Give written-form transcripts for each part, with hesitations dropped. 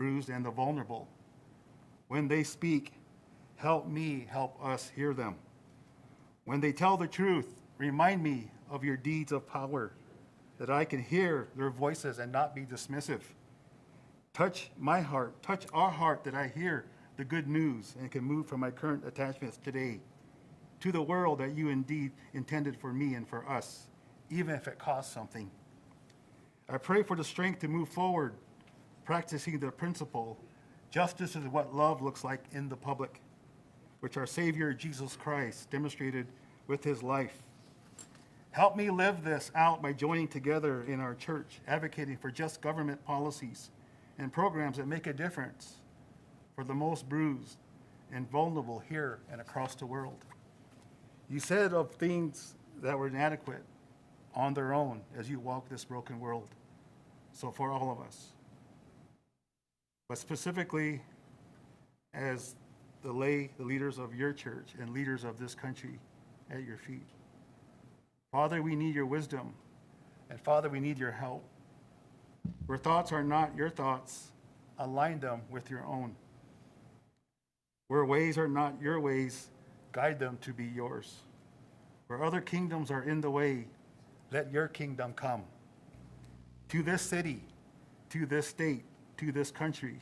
bruised, and the vulnerable. When they speak, help me help us hear them. When they tell the truth, remind me of your deeds of power, that I can hear their voices and not be dismissive. Touch my heart, touch our heart, that I hear the good news and can move from my current attachments today to the world that you indeed intended for me and for us, even if it costs something. I pray for the strength to move forward, practicing the principle, justice is what love looks like in the public, which our Savior Jesus Christ demonstrated with his life. Help me live this out by joining together in our church, advocating for just government policies and programs that make a difference for the most bruised and vulnerable here and across the world. You said of things that were inadequate on their own as you walk this broken world. So for all of us, but specifically as the leaders of your church and leaders of this country at your feet. Father, we need your wisdom, and Father, we need your help. Where thoughts are not your thoughts, align them with your own. Where ways are not your ways, guide them to be yours. Where other kingdoms are in the way, let your kingdom come. To this city, to this state, to this country,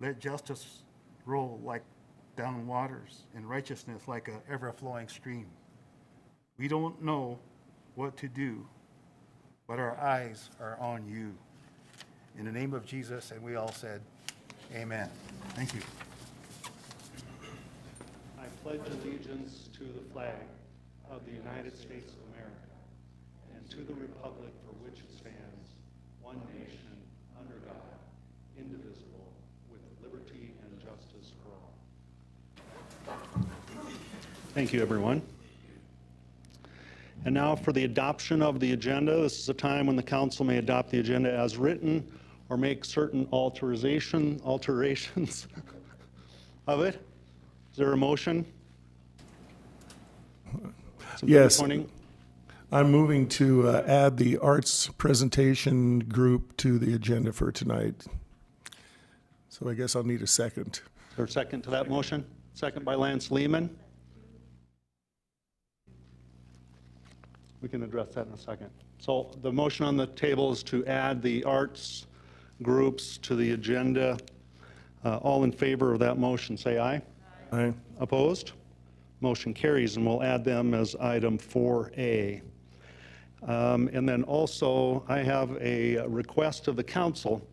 let justice roll like down waters and righteousness like an ever-flowing stream. We don't know what to do, but our eyes are on you. In the name of Jesus, and we all said, amen. Thank you. I pledge allegiance to the flag of the United States of America and to the republic for which it stands, one nation, under God, indivisible, with liberty and justice for all. Thank you, everyone. And now for the adoption of the agenda. This is a time when the council may adopt the agenda as written or make certain alterations of it. Is there a motion? Yes. Pointing? I'm moving to add the arts presentation group to the agenda for tonight. So I guess I'll need a second. Is there a second to that motion? Second by Lance Lehman. We can address that in a second. So the motion on the table is to add the arts groups to the agenda. All in favor of that motion, say aye. Aye. Opposed? Motion carries, and we'll add them as item 4A. And then also, I have a request of the council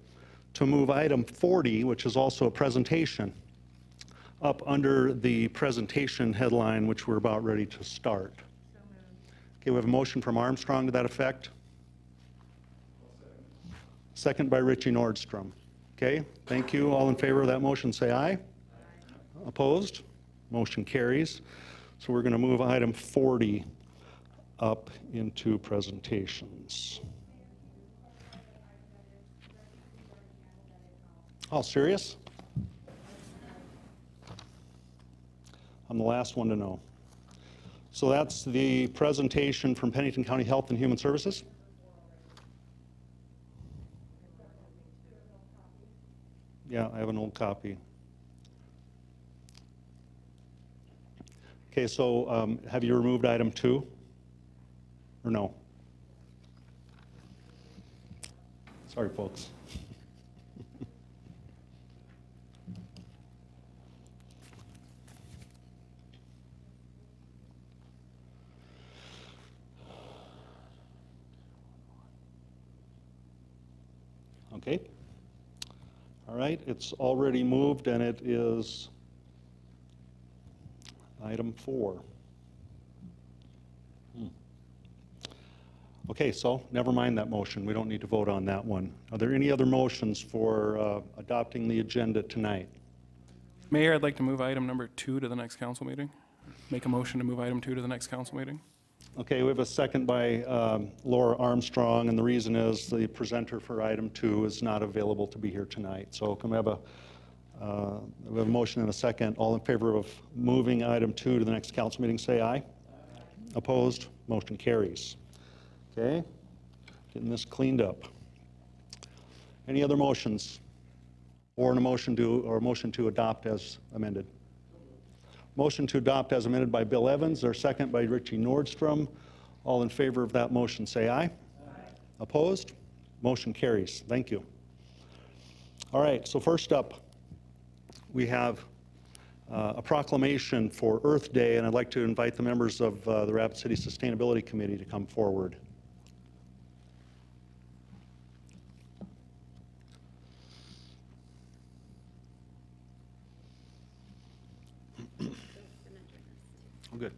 to move item 40, which is also a presentation, up under the presentation headline, which we're about ready to start. Okay, we have a motion from Armstrong to that effect. Second by Richie Nordstrom. Okay, thank you. All in favor of that motion, say aye. Aye. Opposed? Motion carries. So we're going to move item 40 up into presentations. Oh, serious? I'm the last one to know. So that's the presentation from Pennington County Health and Human Services. Yeah, I have an old copy. Okay, so have you removed item 2? Or no? Sorry, folks. Okay. All right, it's already moved, and it is item 4. Okay, so never mind that motion. We don't need to vote on that one. Are there any other motions for adopting the agenda tonight? Mayor, I'd like to move item number 2 to the next council meeting. Make a motion to move item 2 to the next council meeting. Okay, we have a second by Laura Armstrong, and the reason is the presenter for item 2 is not available to be here tonight. So can we have a motion and a second? All in favor of moving item 2 to the next council meeting, say aye. Aye. Opposed? Motion carries. Okay, getting this cleaned up. Any other motions? or a motion to adopt as amended? Motion to adopt as amended by Bill Evans, or second by Richie Nordstrom. All in favor of that motion, say aye. Aye. Opposed? Motion carries. Thank you. All right, so first up, we have a proclamation for Earth Day, and I'd like to invite the members of the Rapid City Sustainability Committee to come forward. Oh, good.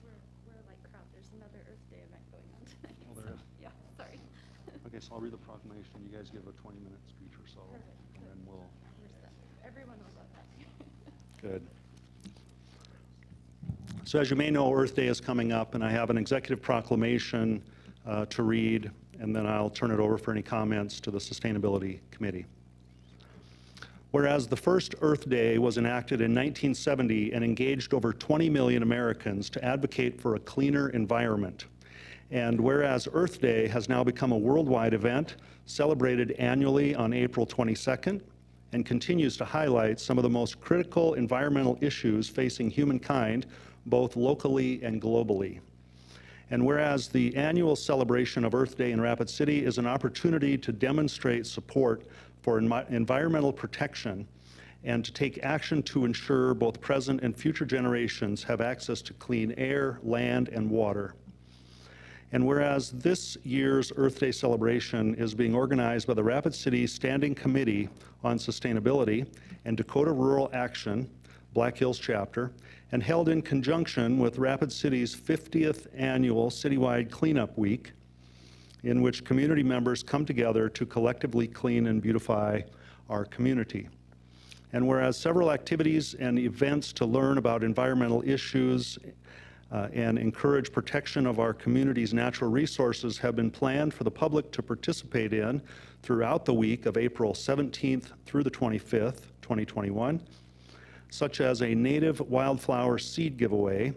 We're like crowd. There's another Earth Day event going on tonight. Oh, there is? Yeah, sorry. Okay, so I'll read the proclamation. You guys give a 20-minute speech or so, and then we'll... Everyone will love that. Good. So as you may know, Earth Day is coming up, and I have an executive proclamation to read, and then I'll turn it over for any comments to the Sustainability Committee. Whereas the first Earth Day was enacted in 1970 and engaged over 20 million Americans to advocate for a cleaner environment, and whereas Earth Day has now become a worldwide event celebrated annually on April 22nd and continues to highlight some of the most critical environmental issues facing humankind, both locally and globally. And whereas the annual celebration of Earth Day in Rapid City is an opportunity to demonstrate support for environmental protection and to take action to ensure both present and future generations have access to clean air, land, and water. And whereas this year's Earth Day celebration is being organized by the Rapid City Standing Committee on Sustainability and Dakota Rural Action, Black Hills Chapter, and held in conjunction with Rapid City's 50th annual citywide cleanup week, in which community members come together to collectively clean and beautify our community. And whereas several activities and events to learn about environmental issues and encourage protection of our community's natural resources have been planned for the public to participate in throughout the week of April 17th through the 25th, 2021, such as a native wildflower seed giveaway,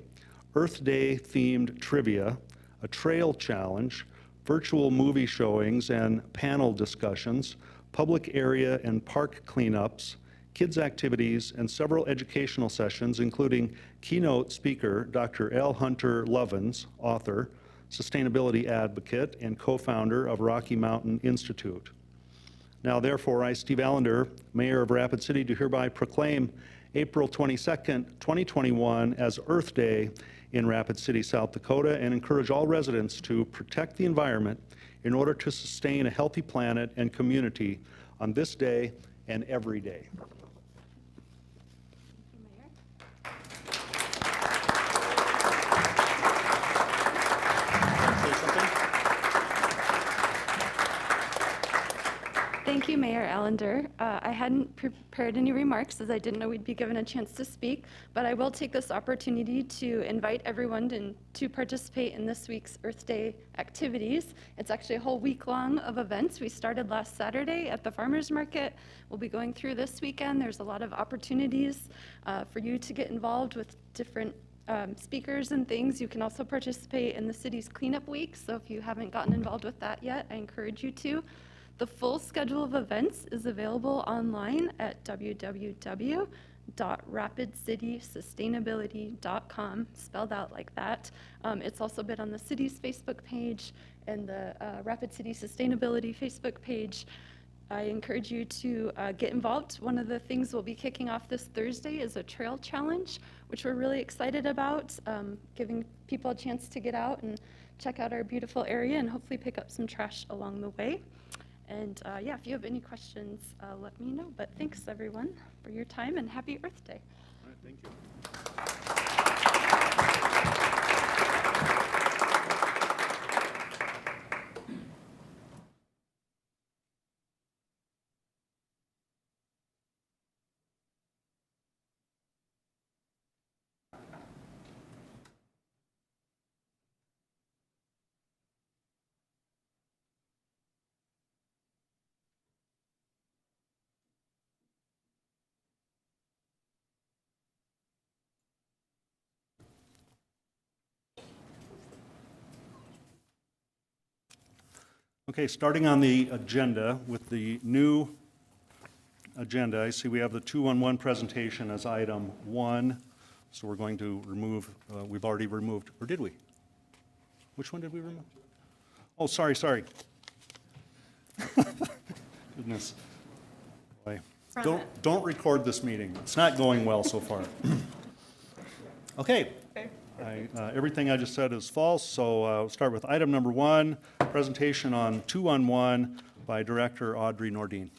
Earth Day themed trivia, a trail challenge, virtual movie showings and panel discussions, public area and park cleanups, kids activities, and several educational sessions, including keynote speaker Dr. L. Hunter Lovins, author, sustainability advocate, and co-founder of Rocky Mountain Institute. Now, therefore, I, Steve Allender, Mayor of Rapid City, do hereby proclaim April 22nd, 2021 as Earth Day in Rapid City, South Dakota, and encourage all residents to protect the environment in order to sustain a healthy planet and community on this day and every day. Thank you, Mayor Allender. I hadn't prepared any remarks as I didn't know we'd be given a chance to speak, but I will take this opportunity to invite everyone to participate in this week's Earth Day activities. It's actually a whole week long of events. We started last Saturday at the farmers market. We'll be going through this weekend. There's a lot of opportunities for you to get involved with different speakers and things. You can also participate in the city's cleanup week, so if you haven't gotten involved with that yet, I encourage you to. The full schedule of events is available online at www.rapidcitysustainability.com, spelled out like that. It's also been on the city's Facebook page and the Rapid City Sustainability Facebook page. I encourage you to get involved. One of the things we'll be kicking off this Thursday is a trail challenge, which we're really excited about, giving people a chance to get out and check out our beautiful area and hopefully pick up some trash along the way. And yeah, if you have any questions, let me know. But thanks, everyone, for your time, and happy Earth Day. All right, thank you. Okay, starting on the agenda with the new agenda, I see we have the 211 presentation as item 1. So we're going to remove, we've already removed, or did we? Which one did we remove? Oh, sorry. Goodness. Boy. Don't record this meeting. It's not going well so far. Okay. Everything I just said is false, so we'll start with item number 1, presentation on 211 by Director Audrey Nordin.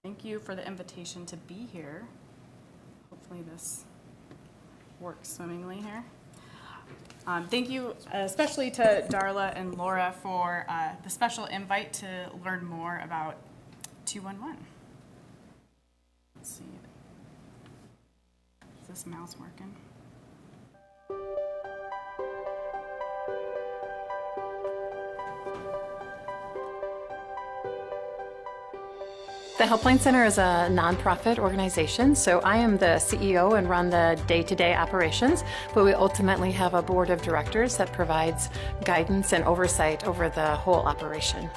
Thank you for the invitation to be here. Hopefully this works swimmingly here. Thank you especially to Darla and Laura for the special invite to learn more about 211. Let's see. Is this mouse working? The Helpline Center is a nonprofit organization, so I am the CEO and run the day-to-day operations, but we ultimately have a board of directors that provides guidance and oversight over the whole operation.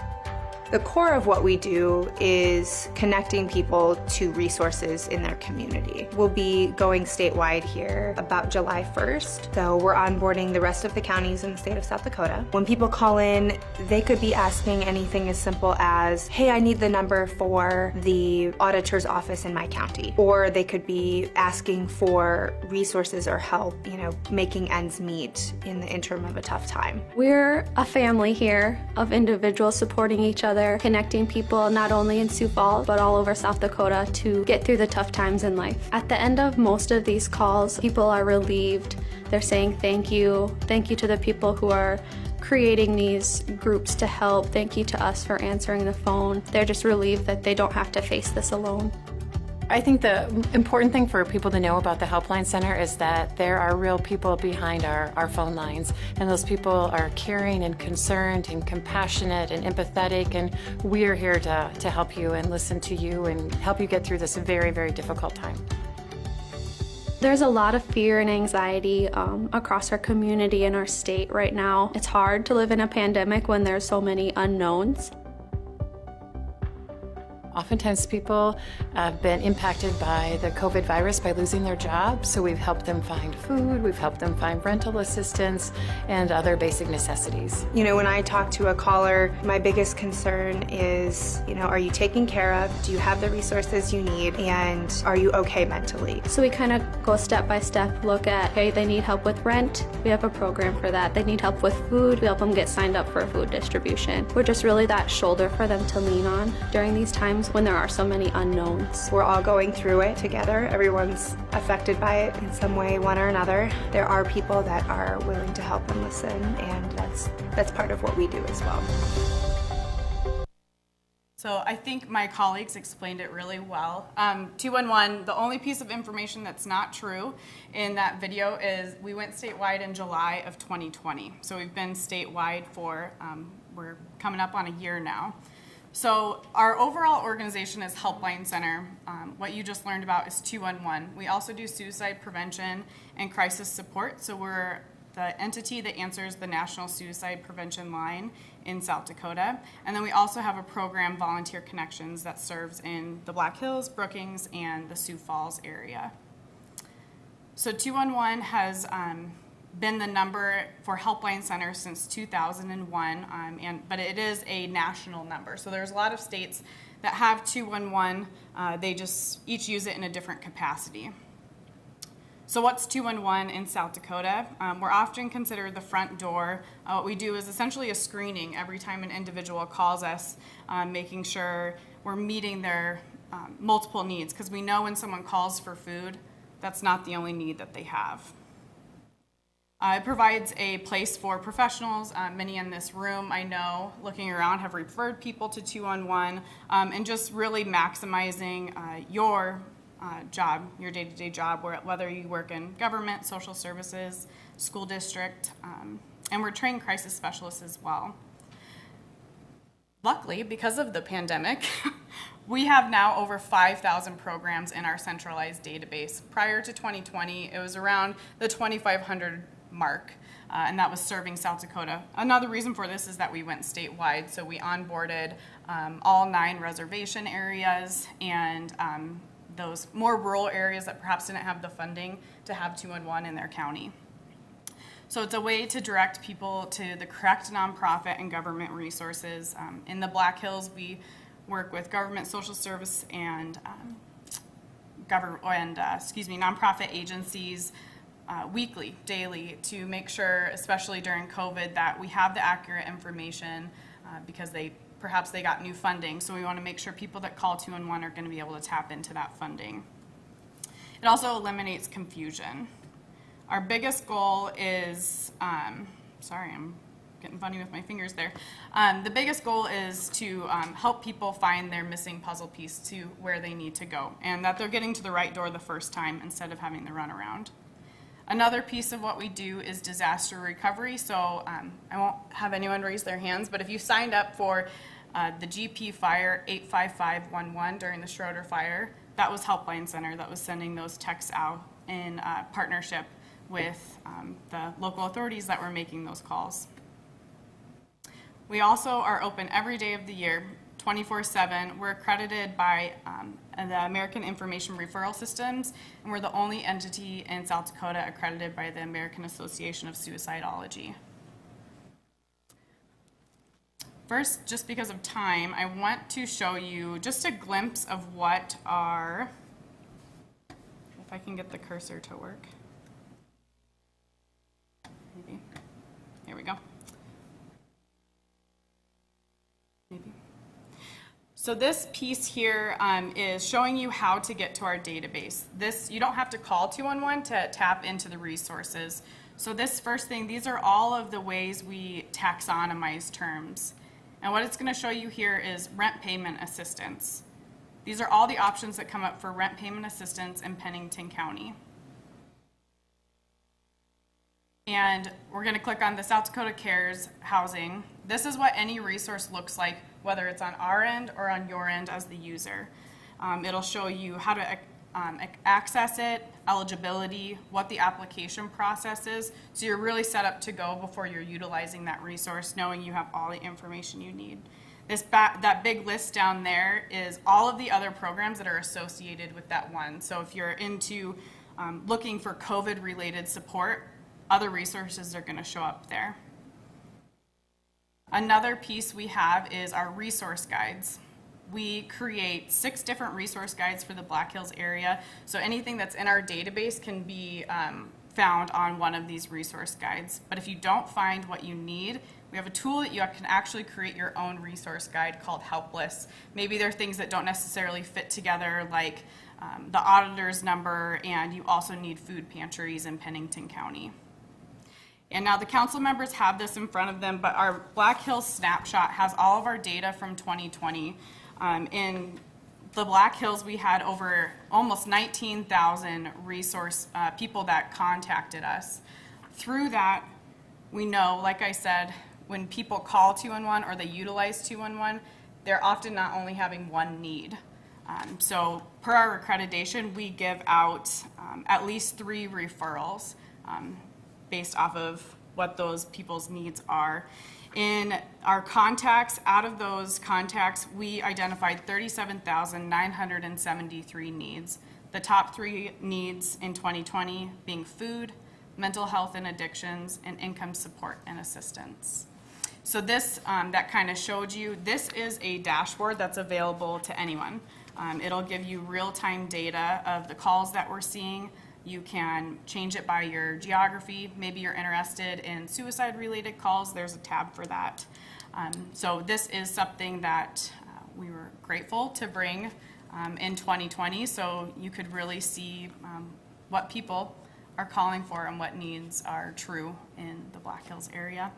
The core of what we do is connecting people to resources in their community. We'll be going statewide here about July 1st, so we're onboarding the rest of the counties in the state of South Dakota. When people call in, they could be asking anything as simple as, hey, I need the number for the auditor's office in my county. Or they could be asking for resources or help, making ends meet in the interim of a tough time. We're a family here of individuals supporting each other, connecting people not only in Sioux Falls but all over South Dakota to get through the tough times in life. At the end of most of these calls, people are relieved. They're saying thank you to the people who are creating these groups to help. Thank you to us for answering the phone. They're just relieved that they don't have to face this alone. I think the important thing for people to know about the Helpline Center is that there are real people behind our phone lines, and those people are caring and concerned and compassionate and empathetic, and we are here to help you and listen to you and help you get through this very, very difficult time. There's a lot of fear and anxiety across our community and our state right now. It's hard to live in a pandemic when there's so many unknowns. Oftentimes people have been impacted by the COVID virus by losing their jobs, so we've helped them find food, we've helped them find rental assistance, and other basic necessities. When I talk to a caller, my biggest concern is, are you taken care of? Do you have the resources you need? And are you okay mentally? So we kind of go step by step, look at, hey, they need help with rent. We have a program for that. They need help with food. We help them get signed up for food distribution. We're just really that shoulder for them to lean on during these times when there are so many unknowns. We're all going through it together. Everyone's affected by it in some way, one or another. There are people that are willing to help and listen, and that's part of what we do as well. So I think my colleagues explained it really well. 211, the only piece of information that's not true in that video is we went statewide in July of 2020. So we've been statewide for, we're coming up on a year now. So our overall organization is Helpline Center. What you just learned about is 211. We also do suicide prevention and crisis support. So we're the entity that answers the National Suicide Prevention Line in South Dakota. And then we also have a program, Volunteer Connections, that serves in the Black Hills, Brookings, and the Sioux Falls area. So 211 has been the number for Helpline Center since 2001, but it is a national number. So there's a lot of states that have 211. They just each use it in a different capacity. So what's 211 in South Dakota? We're often considered the front door. What we do is essentially a screening every time an individual calls us, making sure we're meeting their multiple needs, because we know when someone calls for food, that's not the only need that they have. It provides a place for professionals. Many in this room, I know, looking around, have referred people to 211, and just really maximizing your job, your day-to-day job, whether you work in government, social services, school district, and we're trained crisis specialists as well. Luckily, because of the pandemic, we have now over 5,000 programs in our centralized database. Prior to 2020, it was around the 2,500 mark, and that was serving South Dakota. Another reason for this is that we went statewide, so we onboarded all 9 reservation areas, and those more rural areas that perhaps didn't have the funding to have 211 in their county. So it's a way to direct people to the correct nonprofit and government resources. In the Black Hills, we work with government social service and nonprofit agencies weekly, daily, to make sure, especially during COVID, that we have the accurate information because perhaps they got new funding. So we want to make sure people that call 211 are going to be able to tap into that funding. It also eliminates confusion. Our biggest goal is, sorry, I'm getting funny with my fingers there. The biggest goal is to help people find their missing puzzle piece to where they need to go, and that they're getting to the right door the first time instead of having to run around. Another piece of what we do is disaster recovery. So I won't have anyone raise their hands, but if you signed up for the GP Fire 85511 during the Schroeder fire, that was Helpline Center that was sending those texts out in partnership with the local authorities that were making those calls. We also are open every day of the year, 24/7. We're accredited by the American Information Referral Systems, and we're the only entity in South Dakota accredited by the American Association of Suicidology. First, just because of time, I want to show you just a glimpse of what our, if I can get the cursor to work. Maybe. Here we go. Maybe. So this piece here is showing you how to get to our database. You don't have to call 211 to tap into the resources. So this first thing, these are all of the ways we taxonomize terms. And what it's going to show you here is rent payment assistance. These are all the options that come up for rent payment assistance in Pennington County. And we're going to click on the South Dakota Cares Housing. This is what any resource looks like, whether it's on our end or on your end as the user. It'll show you how to access it, eligibility, what the application process is. So you're really set up to go before you're utilizing that resource, knowing you have all the information you need. That big list down there is all of the other programs that are associated with that one. So if you're into looking for COVID-related support, other resources are going to show up there. Another piece we have is our resource guides. We create 6 different resource guides for the Black Hills area. So anything that's in our database can be found on one of these resource guides. But if you don't find what you need, we have a tool that you can actually create your own resource guide called Helpless. Maybe there are things that don't necessarily fit together, like the auditor's number, and you also need food pantries in Pennington County. And now the council members have this in front of them, but our Black Hills snapshot has all of our data from 2020. In the Black Hills, we had over almost 19,000 resource people that contacted us. Through that, we know, like I said, when people call 211 or they utilize 211, they're often not only having one need. So per our accreditation, we give out at least 3 referrals based off of what those people's needs are. In our contacts, out of those contacts, we identified 37,973 needs. The top 3 needs in 2020 being food, mental health and addictions, and income support and assistance. So this, that kind of showed you, this is a dashboard that's available to anyone. It'll give you real-time data of the calls that we're seeing. You can change it by your geography. Maybe you're interested in suicide-related calls. There's a tab for that. So this is something that we were grateful to bring in 2020, so you could really see what people are calling for and what needs are true in the Black Hills area.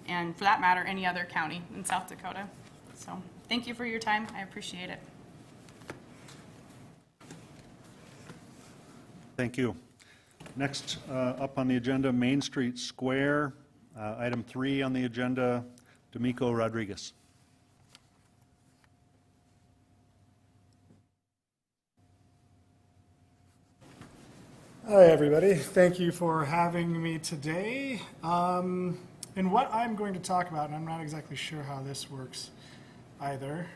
And for that matter, any other county in South Dakota. So thank you for your time. I appreciate it. Thank you. Next up on the agenda, Main Street Square. Item 3 on the agenda, D'Amico Rodriguez. Hi, everybody. Thank you for having me today. And what I'm going to talk about, and I'm not exactly sure how this works, either.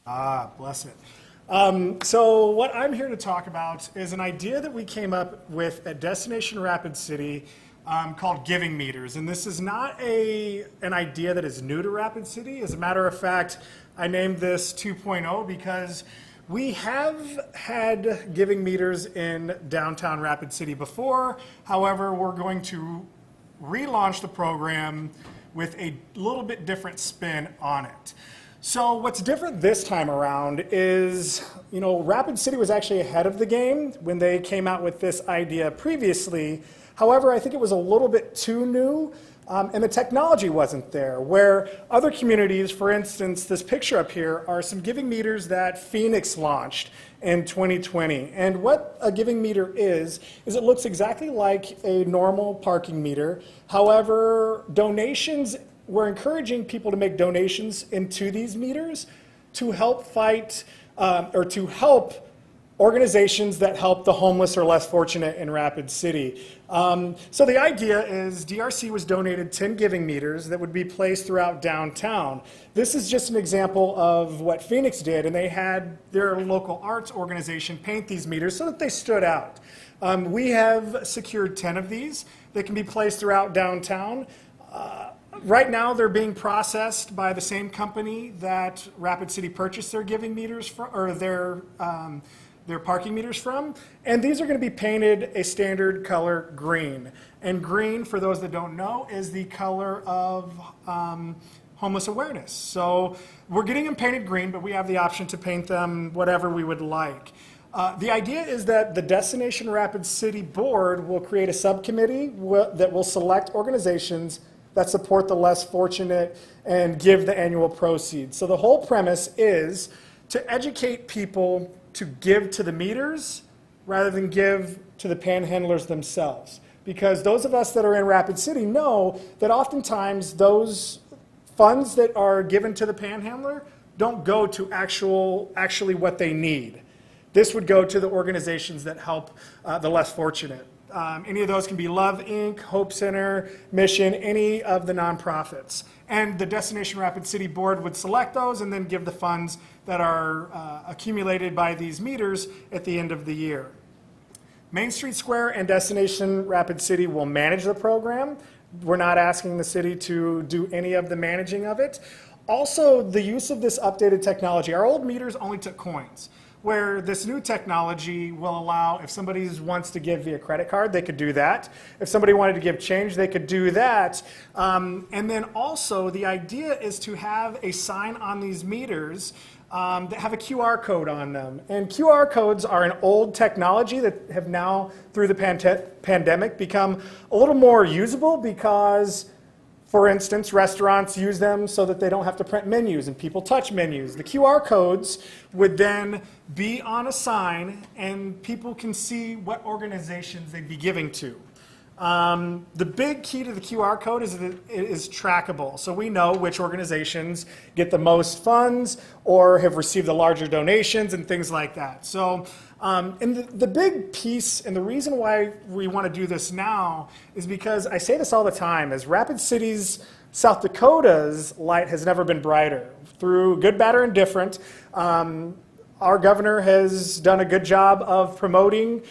Ah, bless it. So what I'm here to talk about is an idea that we came up with at Destination Rapid City called giving meters. And this is not an idea that is new to Rapid City. As a matter of fact, I named this 2.0 because we have had giving meters in downtown Rapid City before. However, we're going to relaunch the program with a little bit different spin on it. So what's different this time around is, Rapid City was actually ahead of the game when they came out with this idea previously. However, I think it was a little bit too new, and the technology wasn't there. Where other communities, for instance, this picture up here, are some giving meters that Phoenix launched in 2020. And what a giving meter is it looks exactly like a normal parking meter. However, we're encouraging people to make donations into these meters to help fight or to help organizations that help the homeless or less fortunate in Rapid City. So the idea is DRC was donated 10 giving meters that would be placed throughout downtown. This is just an example of what Phoenix did, and they had their local arts organization paint these meters so that they stood out. We have secured 10 of these that can be placed throughout downtown. Right now, they're being processed by the same company that Rapid City purchased their giving meters from, or their parking meters from. And these are going to be painted a standard color green. And green, for those that don't know, is the color of homeless awareness. So we're getting them painted green, but we have the option to paint them whatever we would like. The idea is that the Destination Rapid City Board will create a subcommittee that will select organizations that support the less fortunate and give the annual proceeds. So the whole premise is to educate people to give to the meters rather than give to the panhandlers themselves. Because those of us that are in Rapid City know that oftentimes those funds that are given to the panhandler don't go to actually what they need. This would go to the organizations that help the less fortunate. Any of those can be Love Inc., Hope Center, Mission, any of the nonprofits. And the Destination Rapid City Board would select those and then give the funds that are accumulated by these meters at the end of the year. Main Street Square and Destination Rapid City will manage the program. We're not asking the city to do any of the managing of it. Also, the use of this updated technology. Our old meters only took coins, where this new technology will allow, if somebody wants to give via credit card, they could do that. If somebody wanted to give change, they could do that. And then also, the idea is to have a sign on these meters that have a QR code on them. And QR codes are an old technology that have now, through the pandemic, become a little more usable because, for instance, restaurants use them so that they don't have to print menus and people touch menus. The QR codes would then be on a sign and people can see what organizations they'd be giving to. The big key to the QR code is that it is trackable. So we know which organizations get the most funds or have received the larger donations and things like that. So and the big piece and the reason why we want to do this now is because I say this all the time, is Rapid City's, South Dakota's light has never been brighter. Through good, bad, or indifferent, our governor has done a good job of promoting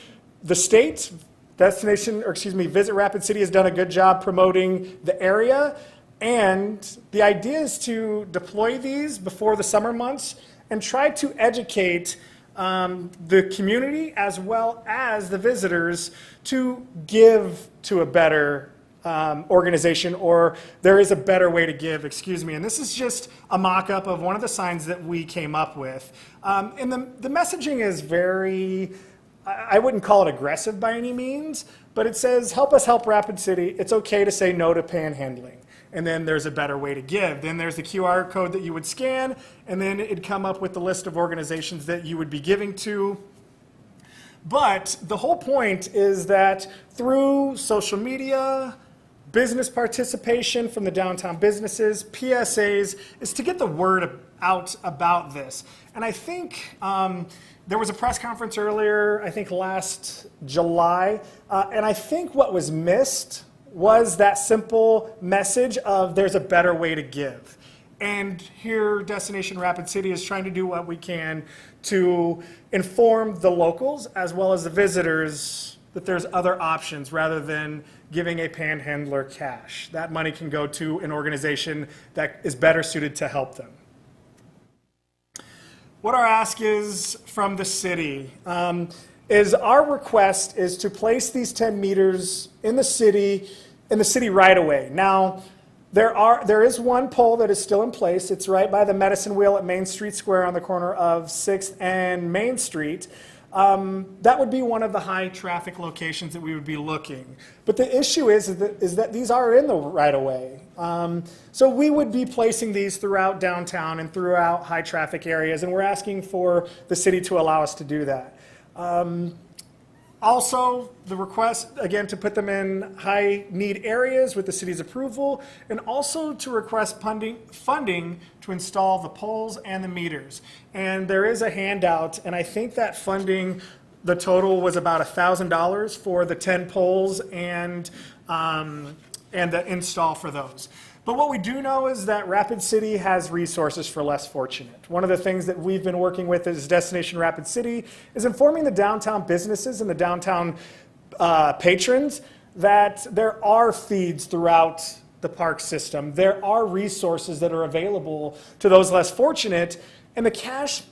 the state. Visit Rapid City has done a good job promoting the area. And the idea is to deploy these before the summer months and try to educate the community as well as the visitors to give to a better organization, or there is a better way to give, excuse me. And this is just a mock-up of one of the signs that we came up with. And the messaging is very, I wouldn't call it aggressive by any means, but it says, help us help Rapid City. It's okay to say no to panhandling. And then there's a better way to give. Then there's the QR code that you would scan, and then it'd come up with the list of organizations that you would be giving to. But the whole point is that through social media, business participation from the downtown businesses, PSAs, is to get the word out about this. And I think there was a press conference earlier, I think last July, and I think what was missed was that simple message of there's a better way to give. And here, Destination Rapid City is trying to do what we can to inform the locals as well as the visitors that there's other options rather than giving a panhandler cash. That money can go to an organization that is better suited to help them. What our ask is from the city is our request is to place these 10 meters in the city right away. Now, there is one pole that is still in place. It's right by the medicine wheel at Main Street Square on the corner of 6th and Main Street. That would be one of the high traffic locations that we would be looking. But the issue is that these are in the right of way. So we would be placing these throughout downtown and throughout high traffic areas, and we're asking for the city to allow us to do that. Also, the request, again, to put them in high need areas with the city's approval, and also to request funding to install the poles and the meters. And there is a handout, and I think that funding, the total was about $1,000 for the 10 poles and the install for those. But what we do know is that Rapid City has resources for less fortunate. One of the things that we've been working with as Destination Rapid City is informing the downtown businesses and the downtown patrons that there are feeds throughout the park system. There are resources that are available to those less fortunate, and the cash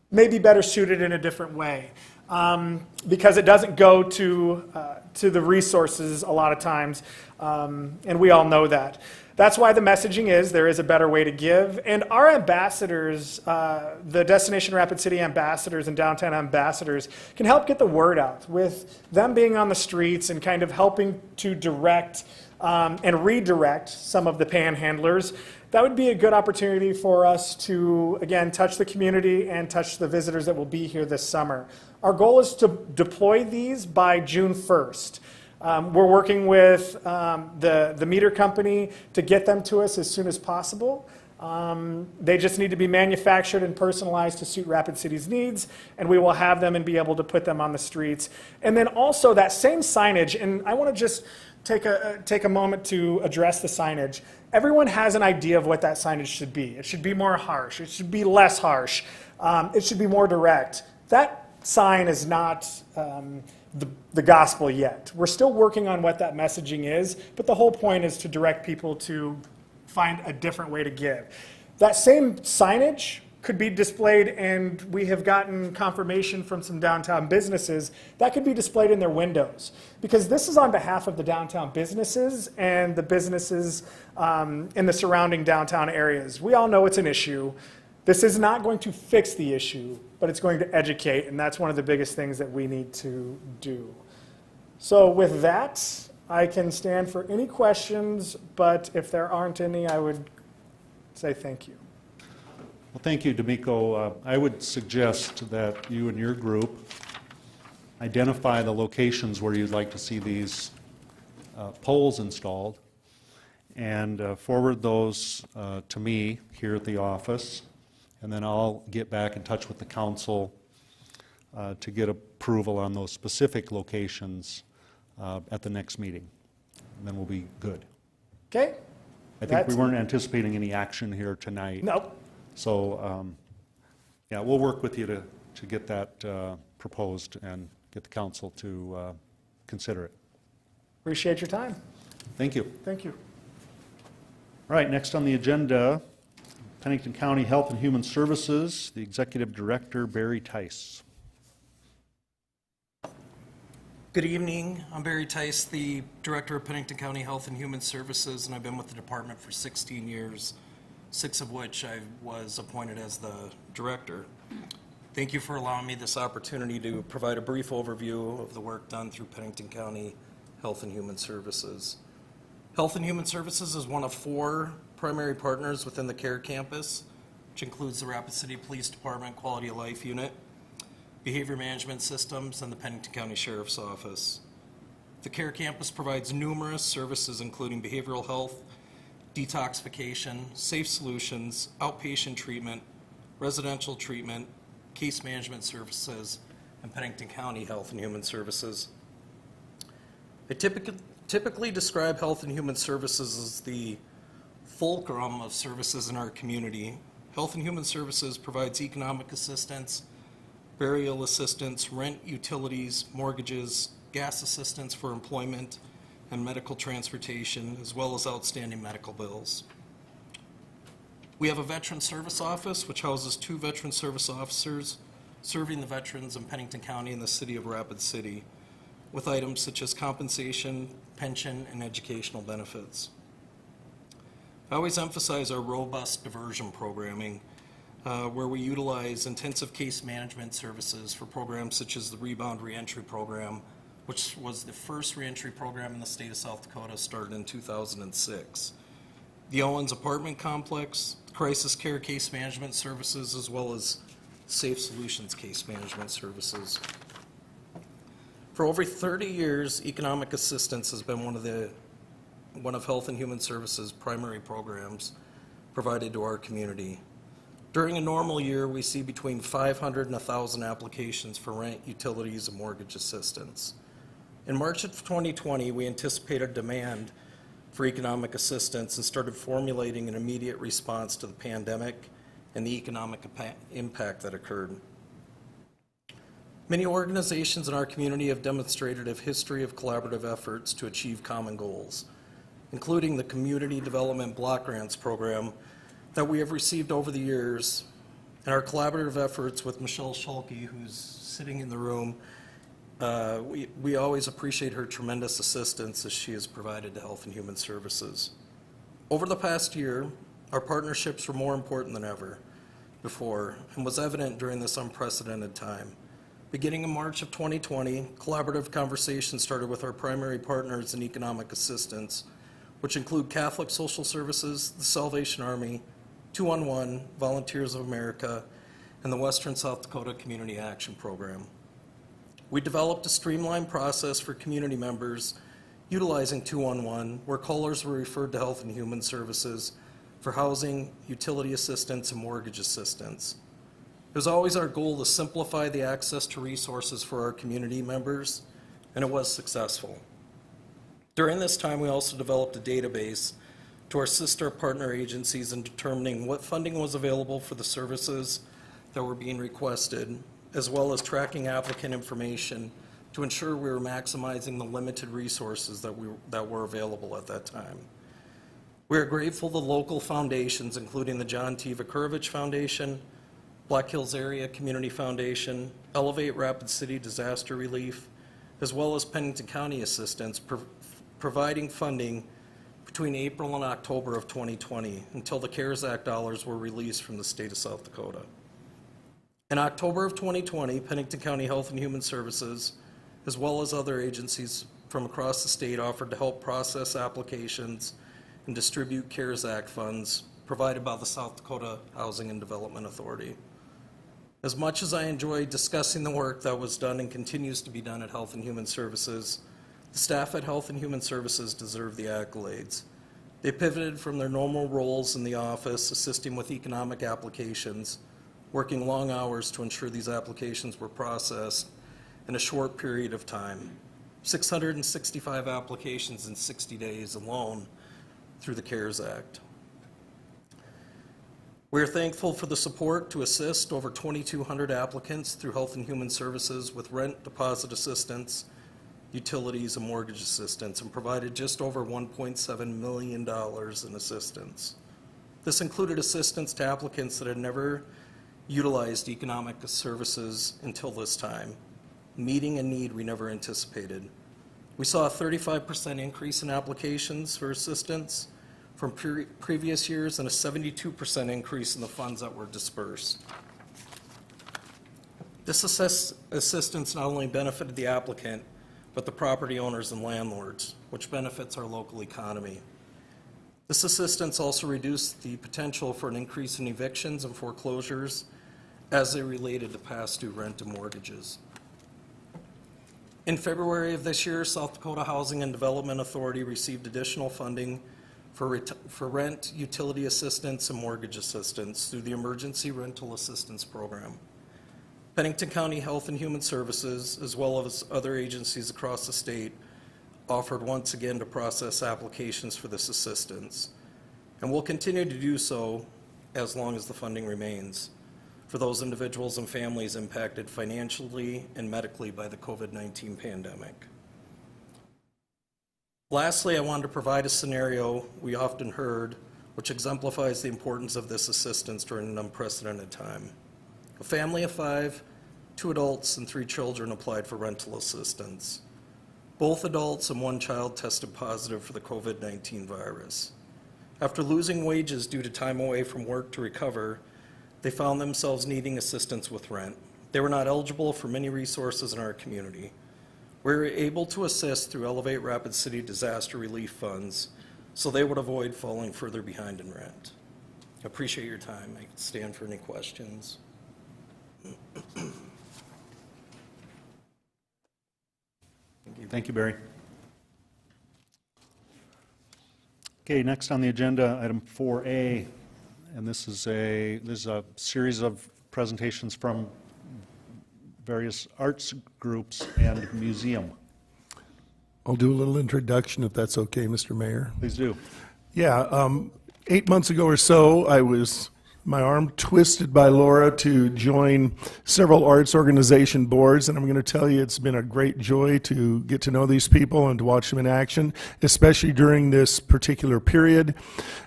may be better suited in a different way. Because it doesn't go to the resources a lot of times, and we all know that. That's why the messaging is there is a better way to give. And our ambassadors, the Destination Rapid City ambassadors and downtown ambassadors, can help get the word out with them being on the streets and kind of helping to direct and redirect some of the panhandlers. That would be a good opportunity for us to, again, touch the community and touch the visitors that will be here this summer. Our goal is to deploy these by June 1st. We're working with the meter company to get them to us as soon as possible. They just need to be manufactured and personalized to suit Rapid City's needs, and we will have them and be able to put them on the streets. And then also that same signage, and I want to just take a moment to address the signage. Everyone has an idea of what that signage should be. It should be more harsh. It should be less harsh. It should be more direct. That sign is not the gospel yet. We're still working on what that messaging is, but the whole point is to direct people to find a different way to give. That same signage could be displayed, and we have gotten confirmation from some downtown businesses that could be displayed in their windows, because this is on behalf of the downtown businesses and the businesses in the surrounding downtown areas. We all know it's an issue. This is not going to fix the issue, but it's going to educate, and that's one of the biggest things that we need to do. So with that, I can stand for any questions, but if there aren't any, I would say thank you. Well, thank you, D'Amico. I would suggest that you and your group identify the locations where you'd like to see these poles installed and forward those to me here at the office, and then I'll get back in touch with the council to get approval on those specific locations at the next meeting. And then we'll be good. Okay? I think we weren't anticipating any action here tonight. No. So, yeah, we'll work with you to get that proposed and get the council to consider it. Appreciate your time. Thank you. Thank you. All right, next on the agenda, Pennington County Health and Human Services, the Executive Director, Barry Tice. Good evening. I'm Barry Tice, the Director of Pennington County Health and Human Services, and I've been with the department for 16 years, 6 of which I was appointed as the Director. Thank you for allowing me this opportunity to provide a brief overview of the work done through Pennington County Health and Human Services. Health and Human Services is one of 4 primary partners within the CARE campus, which includes the Rapid City Police Department Quality of Life Unit, Behavior Management Systems, and the Pennington County Sheriff's Office. The CARE campus provides numerous services including behavioral health, detoxification, safe solutions, outpatient treatment, residential treatment, case management services, and Pennington County Health and Human Services. I typically describe Health and Human Services as the fulcrum of services in our community. Health and Human Services provides economic assistance, burial assistance, rent, utilities, mortgages, gas assistance for employment, and medical transportation, as well as outstanding medical bills. We have a Veteran Service Office, which houses 2 Veteran Service Officers serving the veterans in Pennington County and the City of Rapid City, with items such as compensation, pension, and educational benefits. I always emphasize our robust diversion programming, where we utilize intensive case management services for programs such as the Rebound Reentry Program, which was the first reentry program in the state of South Dakota, started in 2006. The Owens Apartment Complex, Crisis Care Case Management Services, as well as Safe Solutions Case Management Services. For over 30 years, economic assistance has been one of Health and Human Services' primary programs provided to our community. During a normal year, we see between 500 and 1,000 applications for rent, utilities, and mortgage assistance. In March of 2020, we anticipated demand for economic assistance and started formulating an immediate response to the pandemic and the economic impact that occurred. Many organizations in our community have demonstrated a history of collaborative efforts to achieve common goals, including the Community Development Block Grants program that we have received over the years, and our collaborative efforts with Michelle Schulke, who's sitting in the room. We always appreciate her tremendous assistance as she has provided to Health and Human Services. Over the past year, our partnerships were more important than ever before and was evident during this unprecedented time. Beginning in March of 2020, collaborative conversations started with our primary partners in economic assistance, which include Catholic Social Services, the Salvation Army, 211, Volunteers of America, and the Western South Dakota Community Action Program. We developed a streamlined process for community members utilizing 211, where callers were referred to Health and Human Services for housing, utility assistance, and mortgage assistance. It was always our goal to simplify the access to resources for our community members, and it was successful. During this time, we also developed a database to our sister partner agencies in determining what funding was available for the services that were being requested, as well as tracking applicant information to ensure we were maximizing the limited resources that were available at that time. We are grateful to local foundations, including the John T. Vakurovich Foundation, Black Hills Area Community Foundation, Elevate Rapid City Disaster Relief, as well as Pennington County Assistance, providing funding between April and October of 2020 until the CARES Act dollars were released from the state of South Dakota. In October of 2020, Pennington County Health and Human Services, as well as other agencies from across the state, offered to help process applications and distribute CARES Act funds provided by the South Dakota Housing and Development Authority. As much as I enjoy discussing the work that was done and continues to be done at Health and Human Services, the staff at Health and Human Services deserve the accolades. They pivoted from their normal roles in the office, assisting with economic applications, working long hours to ensure these applications were processed in a short period of time. 665 applications in 60 days alone through the CARES Act. We are thankful for the support to assist over 2,200 applicants through Health and Human Services with rent deposit assistance, utilities, and mortgage assistance, and provided just over $1.7 million in assistance. This included assistance to applicants that had never utilized economic services until this time, meeting a need we never anticipated. We saw a 35% increase in applications for assistance from previous years and a 72% increase in the funds that were dispersed. This assistance not only benefited the applicant, but the property owners and landlords, which benefits our local economy. This assistance also reduced the potential for an increase in evictions and foreclosures as they related to past due rent and mortgages. In February of this year, South Dakota Housing and Development Authority received additional funding for rent, utility assistance, and mortgage assistance through the Emergency Rental Assistance Program. Pennington County Health and Human Services, as well as other agencies across the state, offered once again to process applications for this assistance. and will continue to do so as long as the funding remains for those individuals and families impacted financially and medically by the COVID-19 pandemic. Lastly, I wanted to provide a scenario we often heard which exemplifies the importance of this assistance during an unprecedented time. A family of 5, 2 adults and 3 children applied for rental assistance. Both adults and 1 child tested positive for the COVID-19 virus. After losing wages due to time away from work to recover, they found themselves needing assistance with rent. They were not eligible for many resources in our community. We were able to assist through Elevate Rapid City disaster relief funds so they would avoid falling further behind in rent. I appreciate your time. I can stand for any questions. Thank you, Barry. Okay, next on the agenda, item 4A, and this is a series of presentations from various arts groups and museum. I'll do a little introduction if that's okay, Mr. Mayor. Please do. Yeah, 8 months ago or so, my arm twisted by Laura to join several arts organization boards, and I'm going to tell you it's been a great joy to get to know these people and to watch them in action, especially during this particular period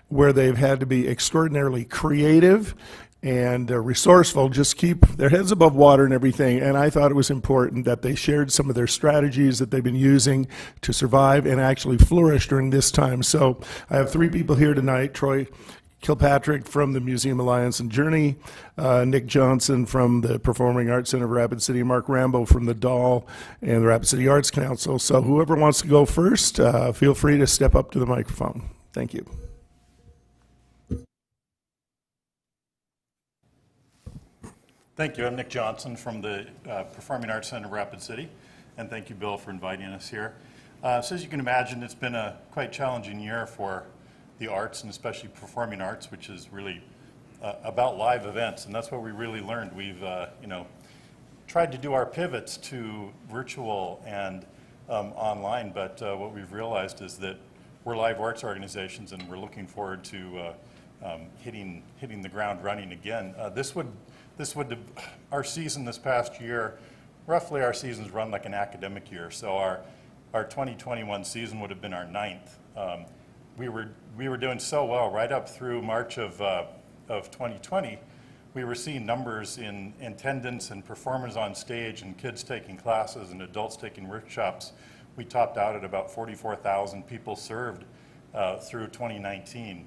where they've had to be extraordinarily creative and resourceful, just keep their heads above water and everything. And I thought it was important that they shared some of their strategies that they've been using to survive and actually flourish during this time. So I have 3 people here tonight: Troy Kilpatrick from the Museum Alliance and Journey, Nick Johnson from the Performing Arts Center of Rapid City, Mark Rambo from the Doll and the Rapid City Arts Council. So whoever wants to go first, feel free to step up to the microphone. Thank you. Thank you. I'm Nick Johnson from the Performing Arts Center of Rapid City, and thank you, Bill, for inviting us here. So as you can imagine, it's been a quite challenging year for the arts, and especially performing arts, which is really about live events, and that's what we really learned. We've tried to do our pivots to virtual and online, but what we've realized is that we're live arts organizations, and we're looking forward to hitting the ground running again. Our season this past year, roughly our seasons run like an academic year, so our 2021 season would have been our 9th. We were doing so well right up through March of 2020. We were seeing numbers in attendance and performers on stage and kids taking classes and adults taking workshops. We topped out at about 44,000 people served through 2019,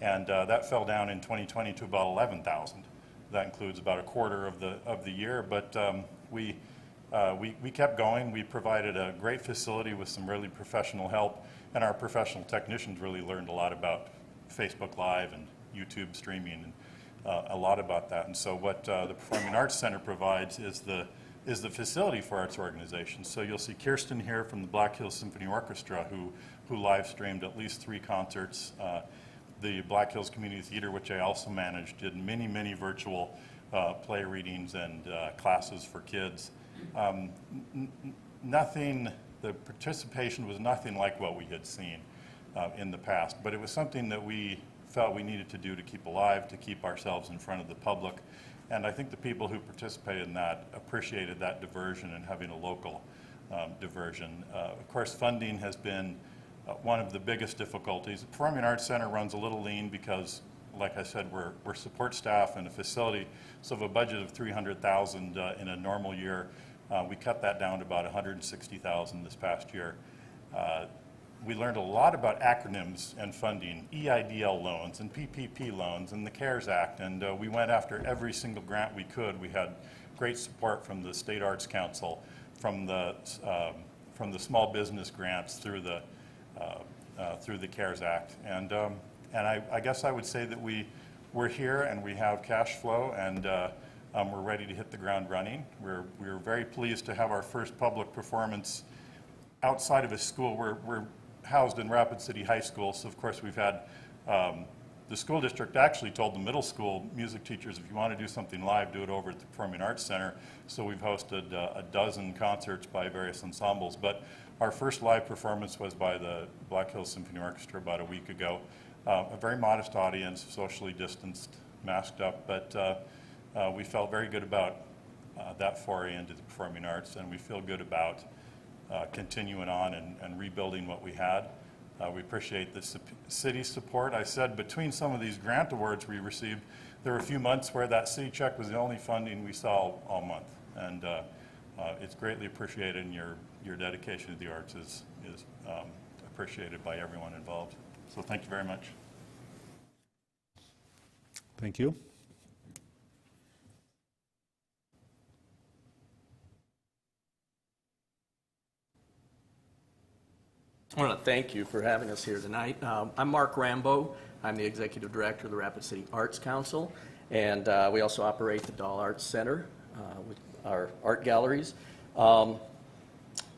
and that fell down in 2020 to about 11,000. That includes about a quarter of the year, but we kept going. We provided a great facility with some really professional help, and our professional technicians really learned a lot about Facebook Live and YouTube streaming and a lot about that. And so what the Performing Arts Center provides is the facility for arts organizations. So you'll see Kirsten here from the Black Hills Symphony Orchestra who live streamed at least 3 concerts. The Black Hills Community Theater, which I also managed, did many virtual play readings and classes for kids. The participation was nothing like what we had seen in the past, but it was something that we felt we needed to do to keep alive, to keep ourselves in front of the public. And I think the people who participated in that appreciated that diversion and having a local diversion. Of course, funding has been one of the biggest difficulties. The Performing Arts Center runs a little lean because, like I said, we're support staff and a facility, so of a budget of $300,000 in a normal year, we cut that down to about $160,000 this past year. We learned a lot about acronyms and funding, EIDL loans and PPP loans and the CARES Act, and we went after every single grant we could. We had great support from the State Arts Council, from the small business grants through the CARES Act, and I guess I would say that we're here and we have cash flow, and we're ready to hit the ground running. We're very pleased to have our first public performance outside of a school. We're housed in Rapid City High School, so of course we've had the school district actually told the middle school music teachers, if you want to do something live, do it over at the Performing Arts Center. So we've hosted a dozen concerts by various ensembles, but our first live performance was by the Black Hills Symphony Orchestra about a week ago. a very modest audience, socially distanced, masked up, but we felt very good about that foray into the performing arts, and we feel good about continuing on and rebuilding what we had. We appreciate the city's support. I said between some of these grant awards we received, there were a few months where that city check was the only funding we saw all month, and it's greatly appreciated, and your dedication to the arts is appreciated by everyone involved. So thank you very much. Thank you. I want to thank you for having us here tonight. I'm Mark Rambo. I'm the Executive Director of the Rapid City Arts Council, and we also operate the Doll Arts Center with our art galleries.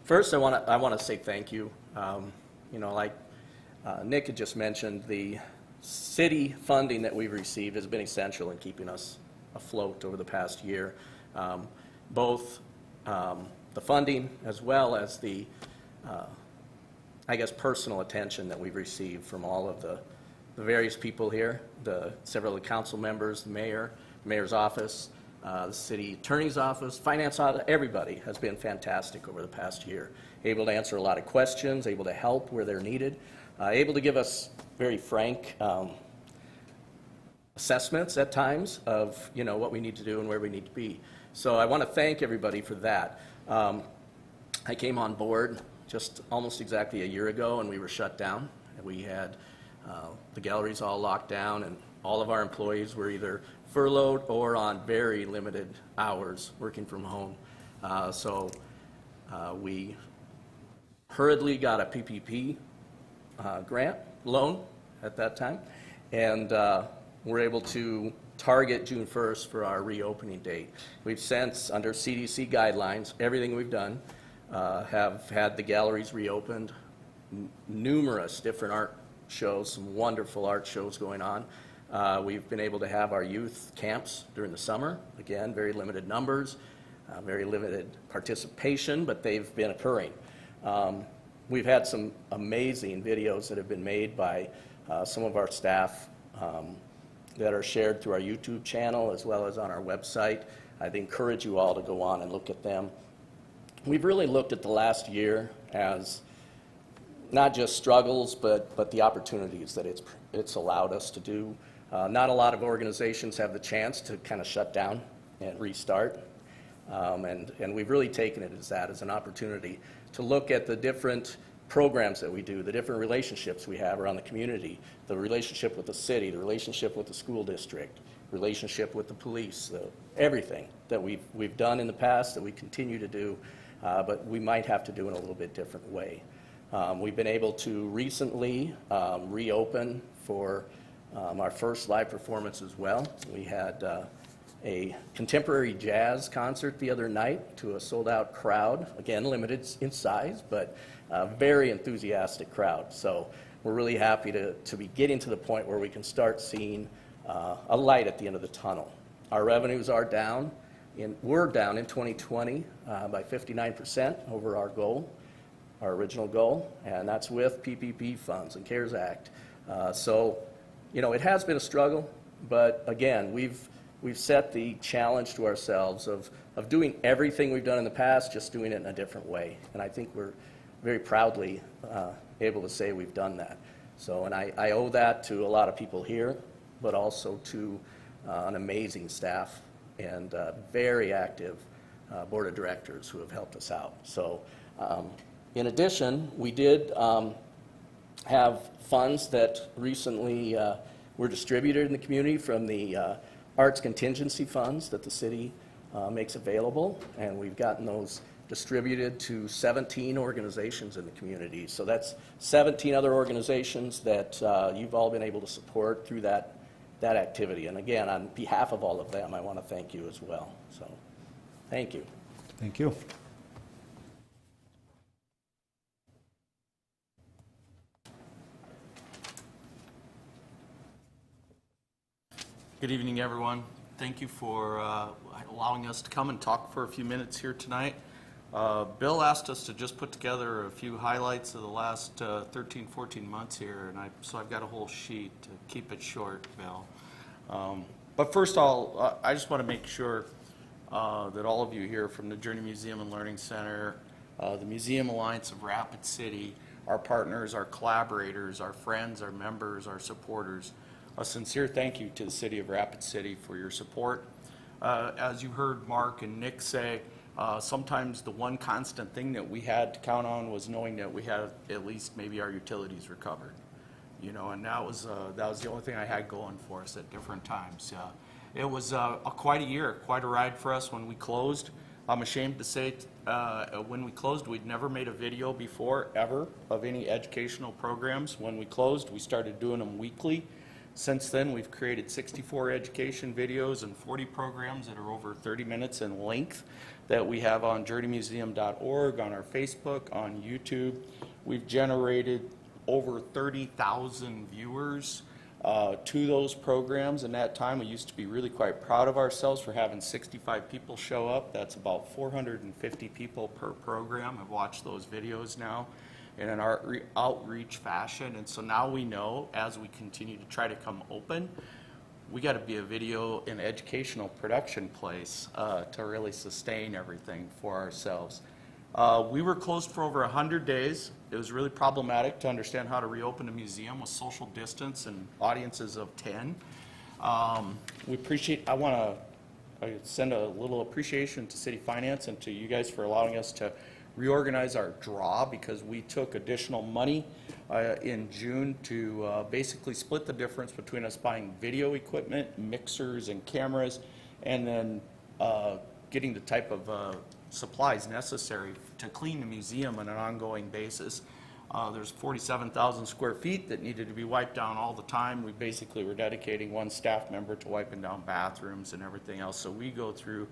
First, I want to say thank you. You know, like Nick had just mentioned, the city funding that we've received has been essential in keeping us afloat over the past year. Both the funding as well as the I guess, personal attention that we've received from all of the various people here, several of the council members, the mayor's office, the city attorney's office, finance audit, everybody has been fantastic over the past year. Able to answer a lot of questions, able to help where they're needed, able to give us very frank assessments at times of, you know, what we need to do and where we need to be. So I want to thank everybody for that. I came on board just almost exactly a year ago, and we were shut down. We had the galleries all locked down, and all of our employees were either furloughed or on very limited hours working from home. So we hurriedly got a PPP grant loan at that time, and we're able to target June 1st for our reopening date. We've since, under CDC guidelines, everything we've done, have had the galleries reopened, numerous different art shows, some wonderful art shows going on. We've been able to have our youth camps during the summer. Again, very limited numbers, very limited participation, but they've been occurring. We've had some amazing videos that have been made by some of our staff that are shared through our YouTube channel as well as on our website. I'd encourage you all to go on and look at them. We've really looked at the last year as not just struggles, but the opportunities that it's allowed us to do. Not a lot of organizations have the chance to kind of shut down and restart. And we've really taken it as an opportunity to look at the different programs that we do, the different relationships we have around the community, the relationship with the city, the relationship with the school district, relationship with the police, everything that we've done in the past that we continue to do, but we might have to do in a little bit different way. We've been able to recently reopen for our first live performance as well. We had a contemporary jazz concert the other night to a sold-out crowd, again limited in size, but a very enthusiastic crowd. So we're really happy to be getting to the point where we can start seeing a light at the end of the tunnel. Our revenues are down. We're down in 2020 by 59% over our goal, our original goal, and that's with PPP funds and CARES Act. So, you know, it has been a struggle, but again, we've set the challenge to ourselves of doing everything we've done in the past, just doing it in a different way. And I think we're very proudly able to say we've done that. So, and I owe that to a lot of people here, but also to an amazing staff and very active board of directors who have helped us out. So in addition, we did have funds that recently were distributed in the community from the arts contingency funds that the city makes available, and we've gotten those distributed to 17 organizations in the community. So that's 17 other organizations that you've all been able to support through that activity. And again, on behalf of all of them, I want to thank you as well. So, thank you. Thank you. Good evening, everyone. Thank you for allowing us to come and talk for a few minutes here tonight. Bill asked us to just put together a few highlights of the last 13, 14 months here, and so I've got a whole sheet to keep it short, Bill. But first all, I just want to make sure that all of you here from the Journey Museum and Learning Center, the Museum Alliance of Rapid City, our partners, our collaborators, our friends, our members, our supporters, a sincere thank you to the City of Rapid City for your support. As you heard Mark and Nick say, sometimes the one constant thing that we had to count on was knowing that we had at least maybe our utilities recovered. You know, and that was the only thing I had going for us at different times. It was quite a year, quite a ride for us when we closed. I'm ashamed to say when we closed, we'd never made a video before, ever, of any educational programs. When we closed, we started doing them weekly. Since then, we've created 64 education videos and 40 programs that are over 30 minutes in length that we have on journeymuseum.org, on our Facebook, on YouTube. We've generated over 30,000 viewers to those programs. In that time, we used to be really quite proud of ourselves for having 65 people show up. That's about 450 people per program have watched those videos now in an outreach fashion. And so now we know, as we continue to try to come open, we got to be a video and educational production place to really sustain everything for ourselves. We were closed for over 100 days. It was really problematic to understand how to reopen a museum with social distance and audiences of 10. We appreciate, I want to send a little appreciation to City Finance and to you guys for allowing us to reorganize our draw, because we took additional money in June to basically split the difference between us buying video equipment, mixers and cameras, and then getting the type of supplies necessary to clean the museum on an ongoing basis. There's 47,000 square feet that needed to be wiped down all the time. We basically were dedicating one staff member to wiping down bathrooms and everything else. So we go through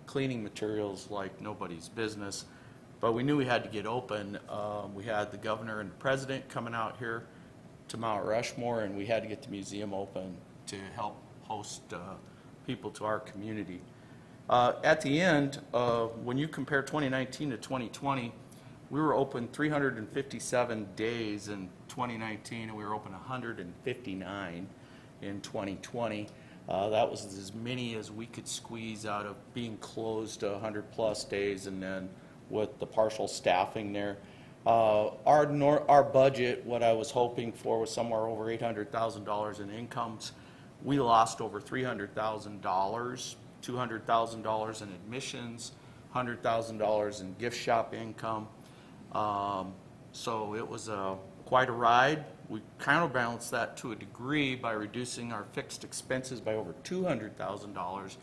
cleaning materials like nobody's business. But we knew we had to get open. We had the governor and the president coming out here to Mount Rushmore, and we had to get the museum open to help host people to our community. At the end, when you compare 2019 to 2020, we were open 357 days in 2019, and we were open 159 in 2020. That was as many as we could squeeze out of being closed 100 plus days, and then with the partial staffing there. Our budget, what I was hoping for, was somewhere over $800,000 in incomes. We lost over $300,000, $200,000 in admissions, $100,000 in gift shop income. So it was quite a ride. We counterbalanced that to a degree by reducing our fixed expenses by over $200,000,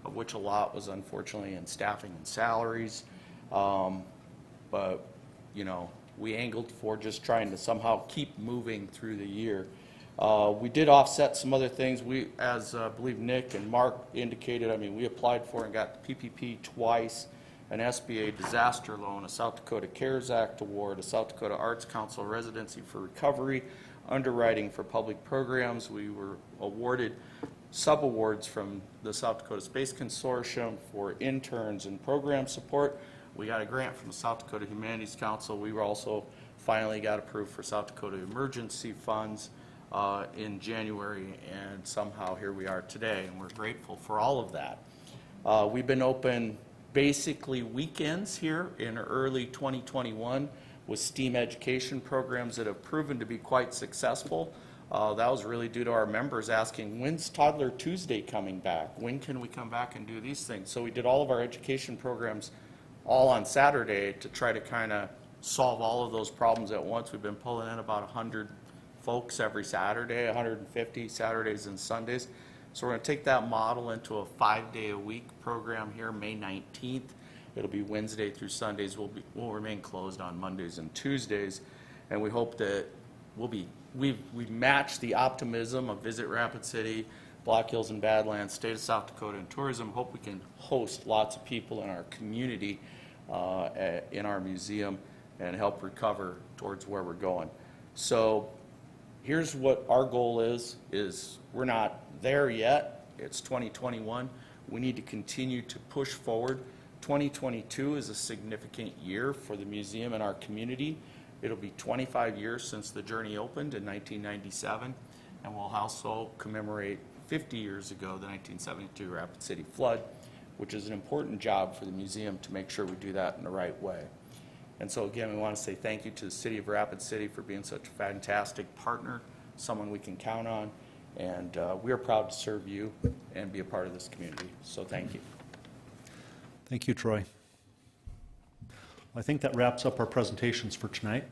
of which a lot was unfortunately in staffing and salaries. But, you know, we angled for just trying to somehow keep moving through the year. We did offset some other things. We, as I believe Nick and Mark indicated, I mean, we applied for and got the PPP twice, an SBA disaster loan, a South Dakota CARES Act award, a South Dakota Arts Council residency for recovery, underwriting for public programs. We were awarded sub-awards from the South Dakota Space Consortium for interns and program support. We got a grant from the South Dakota Humanities Council. We were also finally got approved for South Dakota emergency funds in January, and somehow here we are today, and we're grateful for all of that. We've been open basically weekends here in early 2021 with STEAM education programs that have proven to be quite successful. That was really due to our members asking, when's Toddler Tuesday coming back? When can we come back and do these things? So we did all of our education programs all on Saturday to try to kind of solve all of those problems at once. We've been pulling in about 100 folks every Saturday, 150 Saturdays and Sundays. So we're going to take that model into a 5-day-a-week program here, May 19th. It'll be Wednesday through Sundays. We'll remain closed on Mondays and Tuesdays, and we hope that we've matched the optimism of Visit Rapid City, Black Hills and Badlands, State of South Dakota, and tourism. Hope we can host lots of people in our community, in our museum, and help recover towards where we're going. So here's what our goal is we're not there yet. It's 2021. We need to continue to push forward 2022 is a significant year for the museum and our community. It'll be 25 years since the journey opened in 1997, and we'll also commemorate 50 years ago the 1972 Rapid City flood, which is an important job for the museum to make sure we do that in the right way. And so again, we want to say thank you to the City of Rapid City for being such a fantastic partner, someone we can count on, and we are proud to serve you and be a part of this community. So thank you. Thank you, Troy. I think that wraps up our presentations for tonight.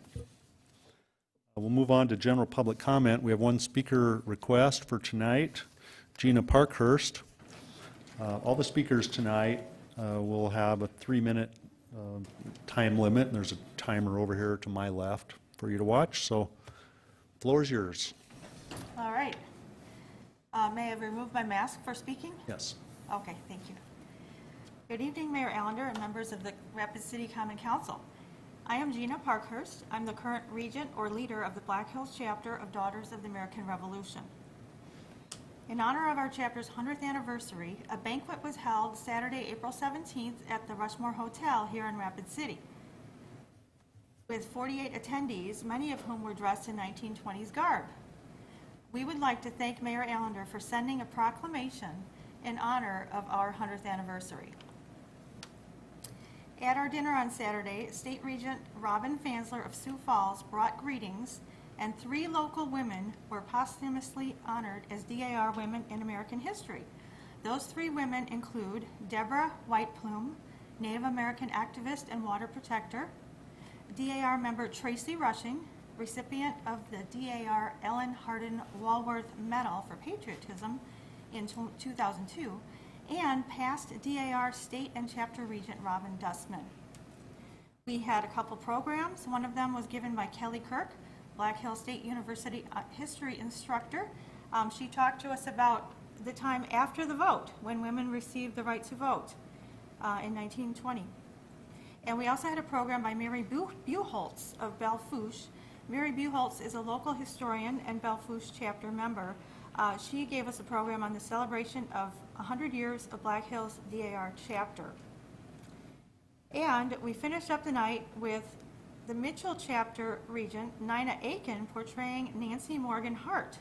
We'll move on to general public comment. We have one speaker request for tonight, Gina Parkhurst. All the speakers tonight will have a 3-minute time limit, and there's a timer over here to my left for you to watch, so the floor is yours. All right. May I remove my mask for speaking? Yes. Okay, thank you. Good evening, Mayor Allender and members of the Rapid City Common Council. I am Gina Parkhurst. I'm the current regent or leader of the Black Hills chapter of Daughters of the American Revolution. In honor of our chapter's 100th anniversary, a banquet was held Saturday, April 17th at the Rushmore Hotel here in Rapid City, with 48 attendees, many of whom were dressed in 1920s garb. We would like to thank Mayor Allender for sending a proclamation in honor of our 100th anniversary. At our dinner on Saturday, State Regent Robin Fansler of Sioux Falls brought greetings, and 3 local women were posthumously honored as DAR Women in American History. Those 3 women include Deborah Whiteplume, Native American activist and water protector, DAR member Tracy Rushing, recipient of the DAR Ellen Hardin Walworth Medal for Patriotism in 2002, and past DAR State and Chapter Regent Robin Dustman. We had a couple programs. One of them was given by Kelly Kirk, Black Hills State University history instructor. She talked to us about the time after the vote, when women received the right to vote in 1920. And we also had a program by Mary Buholtz of Belle Fourche. Mary Buholtz is a local historian and Belle Fourche chapter member. She gave us a program on the celebration of 100 years of Black Hills DAR chapter. And we finished up the night with the Mitchell chapter regent, Nina Aiken, portraying Nancy Morgan Hart.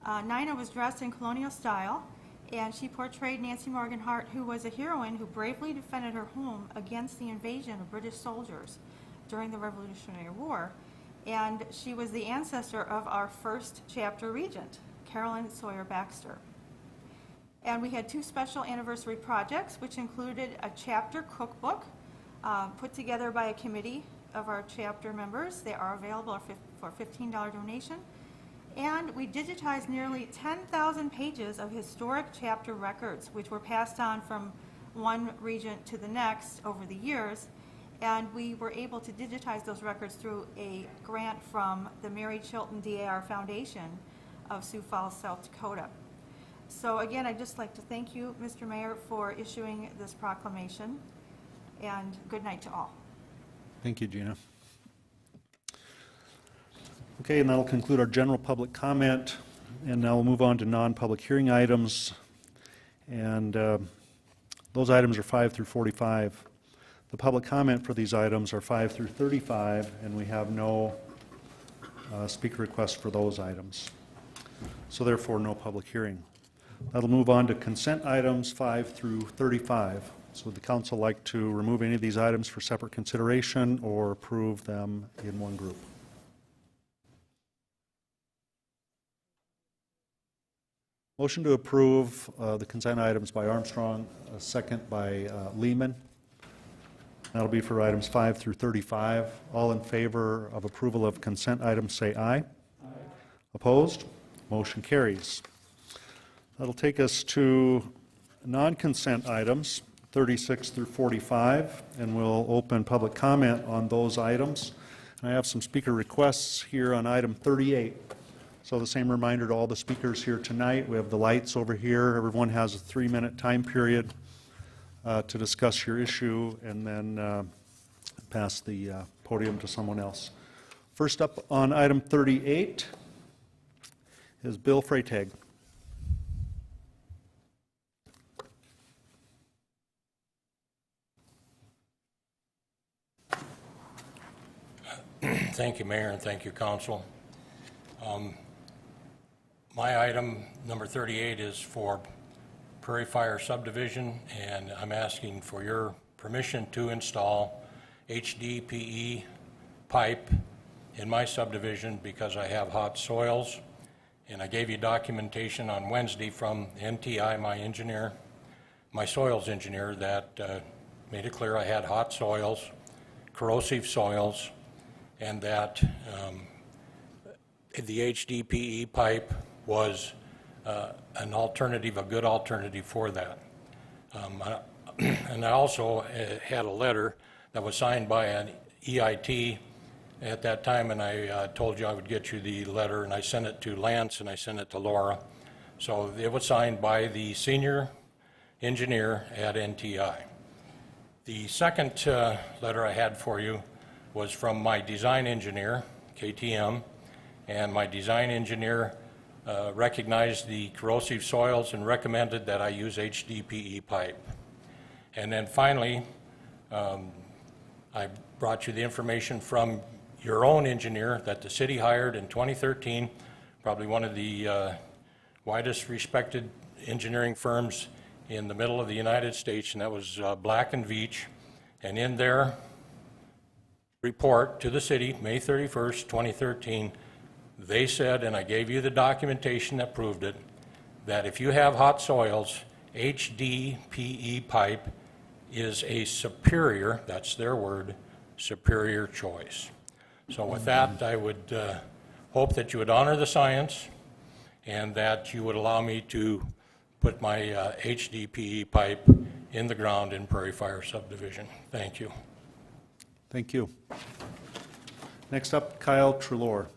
Nina was dressed in colonial style, and she portrayed Nancy Morgan Hart, who was a heroine who bravely defended her home against the invasion of British soldiers during the Revolutionary War. And she was the ancestor of our first chapter regent, Carolyn Sawyer Baxter. And we had 2 special anniversary projects, which included a chapter cookbook put together by a committee of our chapter members. They are available for a $15 donation. And we digitized nearly 10,000 pages of historic chapter records, which were passed on from one regent to the next over the years. And we were able to digitize those records through a grant from the Mary Chilton DAR Foundation of Sioux Falls, South Dakota. So again, I'd just like to thank you, Mr. Mayor, for issuing this proclamation, and good night to all. Thank you, Gina. Okay, and that'll conclude our general public comment, and now we'll move on to non-public hearing items, and those items are 5 through 45. The public comment for these items are 5 through 35, and we have no speaker requests for those items. So therefore, no public hearing. That'll move on to consent items 5 through 35. So would the council like to remove any of these items for separate consideration or approve them in one group? Motion to approve the consent items by Armstrong, a second by Lehman. That'll be for items 5 through 35. All in favor of approval of consent items say aye. Aye. Opposed? Motion carries. That'll take us to non-consent items 36 through 45, and we'll open public comment on those items. And I have some speaker requests here on item 38. So the same reminder to all the speakers here tonight, we have the lights over here. Everyone has a 3-minute time period to discuss your issue, and then pass the podium to someone else. First up on item 38 is Bill Freytag. Thank you, Mayor, and thank you, Council. My item, number 38, is for Prairie Fire subdivision, and I'm asking for your permission to install HDPE pipe in my subdivision because I have hot soils. And I gave you documentation on Wednesday from NTI, my engineer, my soils engineer, that made it clear I had hot soils, corrosive soils, and that the HDPE pipe was an alternative, a good alternative for that. And I also had a letter that was signed by an EIT at that time, and I told you I would get you the letter, and I sent it to Lance and I sent it to Laura. So it was signed by the senior engineer at NTI. The second letter I had for you was from my design engineer, KTM, and my design engineer recognized the corrosive soils and recommended that I use HDPE pipe. And then finally, I brought you the information from your own engineer that the city hired in 2013, probably one of the widest respected engineering firms in the middle of the United States, and that was Black & Veatch. And in their report to the city, May 31st, 2013, they said, and I gave you the documentation that proved it, that if you have hot soils, HDPE pipe is a superior, that's their word, superior choice. So with that, I would hope that you would honor the science and that you would allow me to put my HDPE pipe in the ground in Prairie Fire subdivision. Thank you. Thank you. Next up, Kyle Trelor.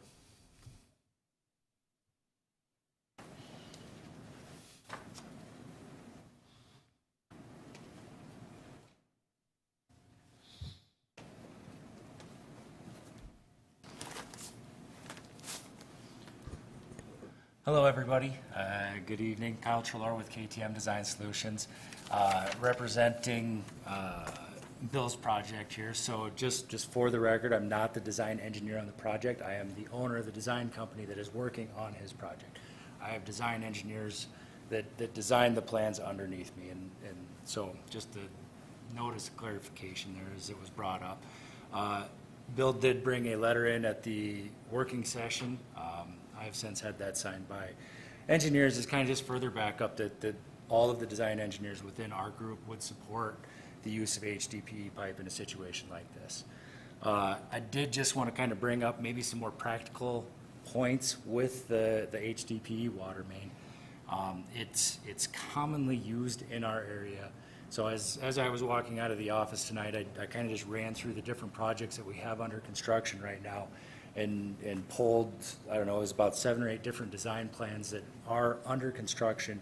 Hello, everybody. Good evening. Kyle Trelor with KTM Design Solutions, representing Bill's project here. So just for the record, I'm not the design engineer on the project. I am the owner of the design company that is working on his project. I have design engineers that design the plans underneath me. And so just to notice clarification there as it was brought up. Bill did bring a letter in at the working session. I have since had that signed by engineers as kind of just further backup that all of the design engineers within our group would support the use of HDPE pipe in a situation like this. I did just want to kind of bring up maybe some more practical points with the HDPE water main. It's commonly used in our area. So as I was walking out of the office tonight, I kind of just ran through the different projects that we have under construction right now. And pulled, I don't know, it was about 7 or 8 different design plans that are under construction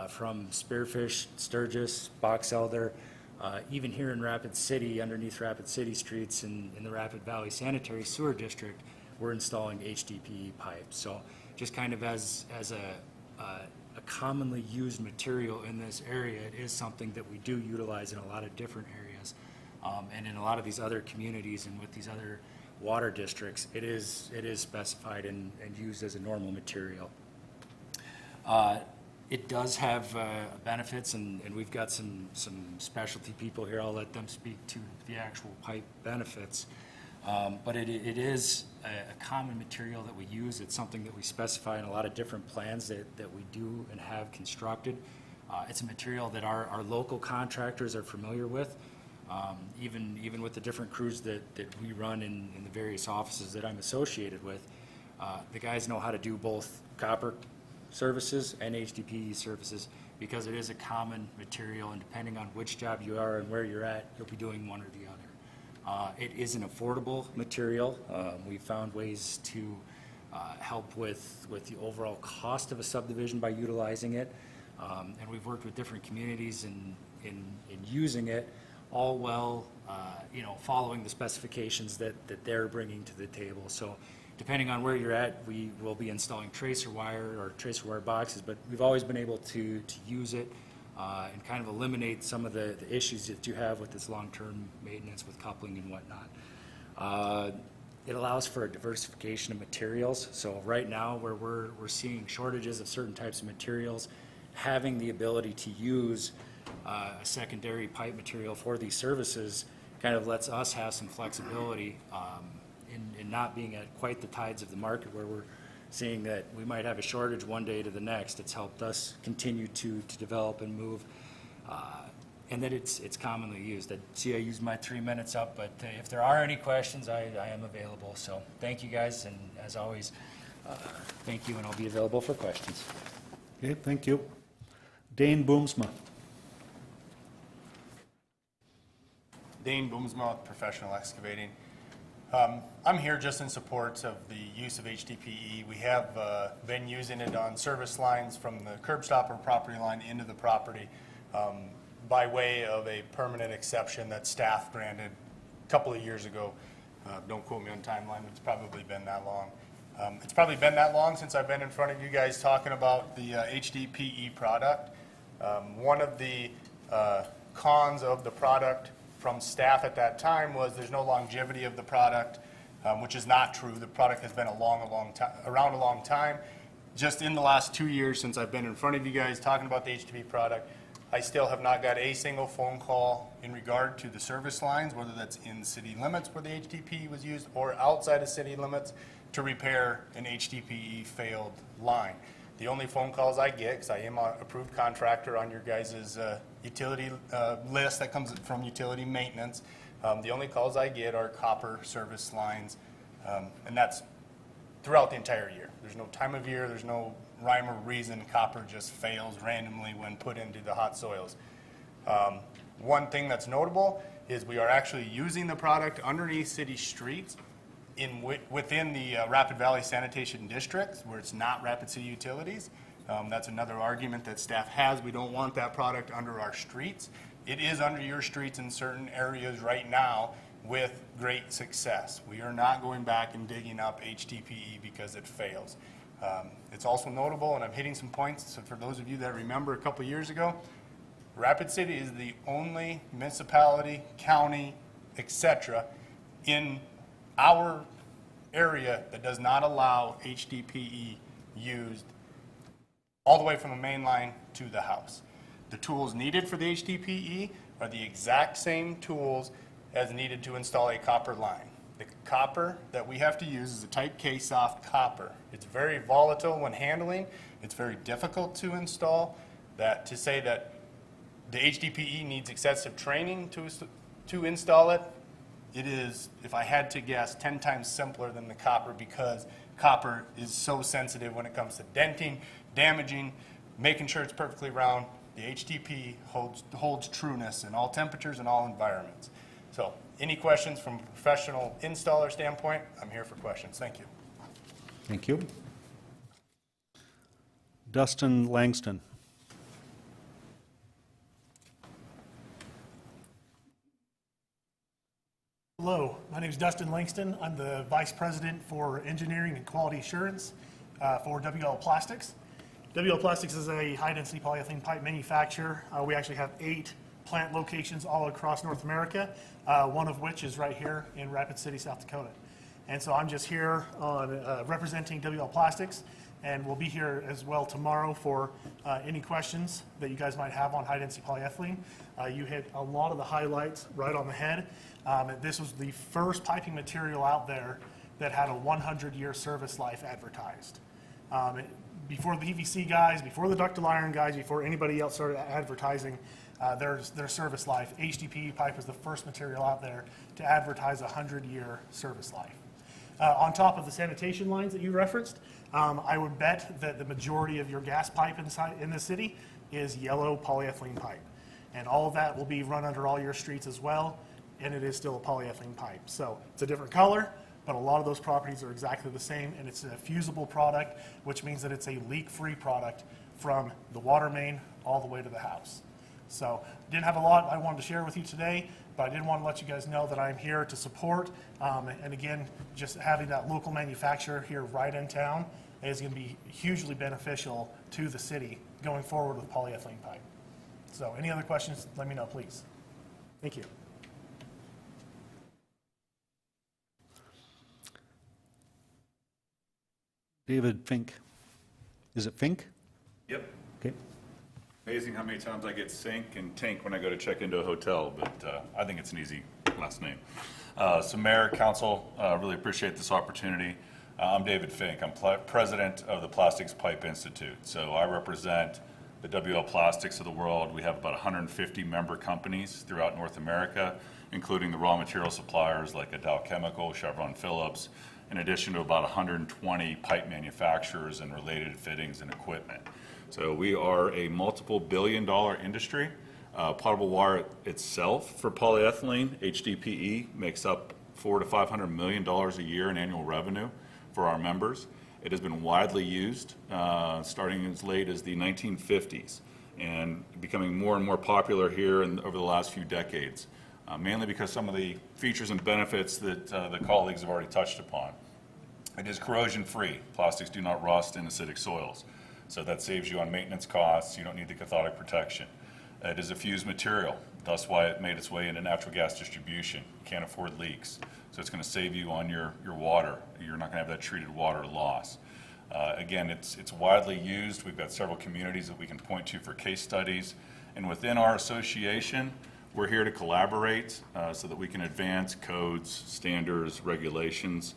from Spearfish, Sturgis, Box Elder, even here in Rapid City, underneath Rapid City streets in the Rapid Valley Sanitary Sewer District, we're installing HDPE pipe. So just kind of as a commonly used material in this area, it is something that we do utilize in a lot of different areas. And in a lot of these other communities and with these other water districts, it is specified and used as a normal material. It does have benefits, and we've got some specialty people here. I'll let them speak to the actual pipe benefits. But it is a common material that we use. It's something that we specify in a lot of different plans that we do and have constructed. It's a material that our local contractors are familiar with. Even with the different crews that we run in the various offices that I'm associated with, the guys know how to do both copper services and HDPE services because it is a common material, and depending on which job you are and where you're at, you'll be doing one or the other. It is an affordable material. We've found ways to help with the overall cost of a subdivision by utilizing it, and we've worked with different communities in using it, all well, following the specifications that they're bringing to the table. So depending on where you're at, we will be installing tracer wire or tracer wire boxes, but we've always been able to use it and kind of eliminate some of the issues that you have with this long-term maintenance with coupling and whatnot. it allows for a diversification of materials. So right now, where we're seeing shortages of certain types of materials, having the ability to use a secondary pipe material for these services kind of lets us have some flexibility in not being at quite the tides of the market where we're seeing that we might have a shortage one day to the next. It's helped us continue to develop and move, and that it's commonly used. I see I used my 3 minutes up, but if there are any questions, I am available. So thank you guys, and as always, thank you, and I'll be available for questions. Okay, thank you. Dane Boomsma. Dane Boomsma with Professional Excavating. I'm here just in support of the use of HDPE. We have been using it on service lines from the curb stop or property line into the property by way of a permanent exception that staff granted a couple of years ago. Don't quote me on timeline, but it's probably been that long. It's probably been that long since I've been in front of you guys talking about the HDPE product. One of the cons of the product from staff at that time was there's no longevity of the product, which is not true. The product has been around a long time. Just in the last 2 years since I've been in front of you guys talking about the HDPE product, I still have not got a single phone call in regard to the service lines, whether that's in city limits where the HDPE was used or outside of city limits to repair an HDPE failed line. The only phone calls I get, because I am an approved contractor on your guys' utility list that comes from utility maintenance, the only calls I get are copper service lines, and that's throughout the entire year. There's no time of year, there's no rhyme or reason copper just fails randomly when put into the hot soils. One thing that's notable is we are actually using the product underneath city streets within the Rapid Valley Sanitation Districts where it's not Rapid City Utilities. That's another argument that staff has. We don't want that product under our streets. It is under your streets in certain areas right now with great success. We are not going back and digging up HDPE because it fails. It's also notable, and I'm hitting some points, so for those of you that remember a couple years ago, Rapid City is the only municipality, county, etc. in our area that does not allow HDPE used all the way from the main line to the house. The tools needed for the HDPE are the exact same tools as needed to install a copper line. The copper that we have to use is a Type K soft copper. It's very volatile when handling. It's very difficult to install. To say that the HDPE needs excessive training to install it, it is, if I had to guess, 10 times simpler than the copper because copper is so sensitive when it comes to denting, damaging, making sure it's perfectly round. The HDPE holds trueness in all temperatures and all environments. So any questions from a professional installer standpoint, I'm here for questions. Thank you. Thank you. Dustin Langston. Hello, my name is Dustin Langston. I'm the Vice President for Engineering and Quality Assurance for WL Plastics. WL Plastics is a high-density polyethylene pipe manufacturer. We actually have 8 plant locations all across North America, one of which is right here in Rapid City, South Dakota. And so I'm just here on representing WL Plastics, and we'll be here as well tomorrow for any questions that you guys might have on high-density polyethylene. You hit a lot of the highlights right on the head. This was the first piping material out there that had a 100-year service life advertised. Before the PVC guys, before the ductile iron guys, before anybody else started advertising their service life, HDPE pipe was the first material out there to advertise a 100-year service life. On top of the sanitation lines that you referenced, I would bet that the majority of your gas pipe in the city is yellow polyethylene pipe. And all of that will be run under all your streets as well, and it is still a polyethylene pipe. So it's a different color, but a lot of those properties are exactly the same, and it's a fusible product, which means that it's a leak-free product from the water main all the way to the house. So didn't have a lot I wanted to share with you today, but I did want to let you guys know that I'm here to support, and again, just having that local manufacturer here right in town is going to be hugely beneficial to the city going forward with polyethylene pipe. So any other questions, let me know, please. Thank you. David Fink. Is it Fink? Yep. Okay. Amazing how many times I get sink and tank when I go to check into a hotel, but I think it's an easy last name. So Mayor, Council, really appreciate this opportunity. I'm David Fink. I'm president of the Plastics Pipe Institute. So I represent the WL Plastics of the world. We have about 150 member companies throughout North America, including the raw material suppliers like Dow Chemical, Chevron Phillips, in addition to about 120 pipe manufacturers and related fittings and equipment. So we are a multiple billion-dollar industry. Potable water itself for polyethylene, HDPE, makes up $400 to $500 million a year in annual revenue for our members. It has been widely used starting as late as the 1950s and becoming more and more popular here over the last few decades, mainly because some of the features and benefits that the colleagues have already touched upon. It is corrosion-free. Plastics do not rust in acidic soils, so that saves you on maintenance costs. You don't need the cathodic protection. It is a fused material, thus why it made its way into natural gas distribution. You can't afford leaks, so it's going to save you on your water. You're not going to have that treated water loss. Again, it's widely used. We've got several communities that we can point to for case studies, and within our association, we're here to collaborate so that we can advance codes, standards, regulations.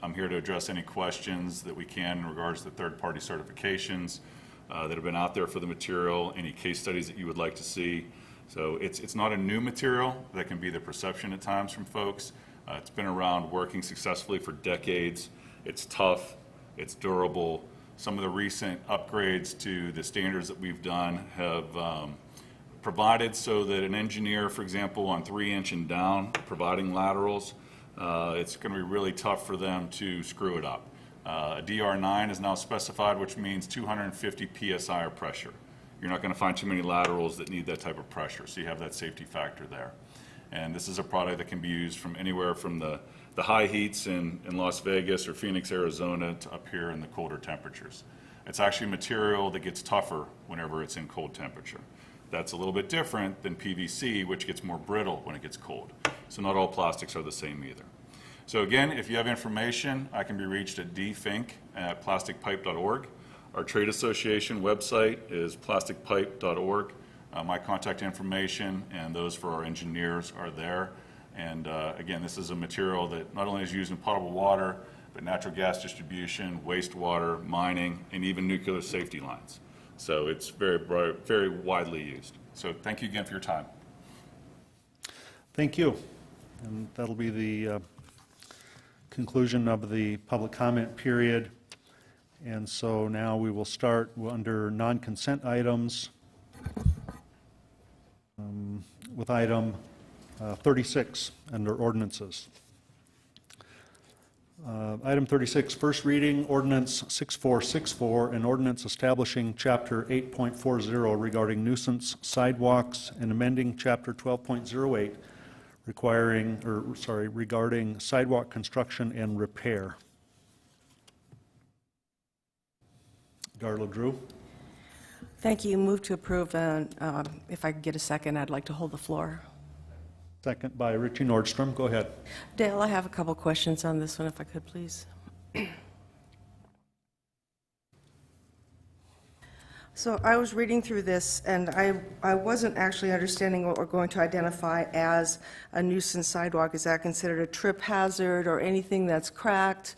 I'm here to address any questions that we can in regards to third-party certifications that have been out there for the material, any case studies that you would like to see. So it's not a new material. That can be the perception at times from folks. It's been around working successfully for decades. It's tough, it's durable. Some of the recent upgrades to the standards that we've done have provided so that an engineer, for example, on 3-inch and down, providing laterals, it's going to be really tough for them to screw it up. A DR9 is now specified, which means 250 PSI of pressure. You're not going to find too many laterals that need that type of pressure, so you have that safety factor there. And this is a product that can be used from anywhere from the high heats in Las Vegas or Phoenix, Arizona, to up here in the colder temperatures. It's actually a material that gets tougher whenever it's in cold temperature. That's a little bit different than PVC, which gets more brittle when it gets cold. So not all plastics are the same either. So again, if you have information, I can be reached at dfink@plasticpipe.org. Our trade association website is plasticpipe.org. My contact information and those for our engineers are there. And again, this is a material that not only is used in potable water, but natural gas distribution, wastewater, mining, and even nuclear safety lines. So it's very, very widely used. So thank you again for your time. Thank you. And that'll be the conclusion of the public comment period. And so now we will start under non-consent items with item 36 under ordinances. Item 36, first reading, ordinance 6464, an ordinance establishing chapter 8.40 regarding nuisance sidewalks and amending chapter 12.08 regarding sidewalk construction and repair. Darla Drew. Thank you. Move to approve, and if I could get a second, I'd like to hold the floor. Second by Richie Nordstrom. Go ahead. Dale, I have a couple questions on this one, if I could, please. So I was reading through this, and I wasn't actually understanding what we're going to identify as a nuisance sidewalk. Is that considered a trip hazard or anything that's cracked?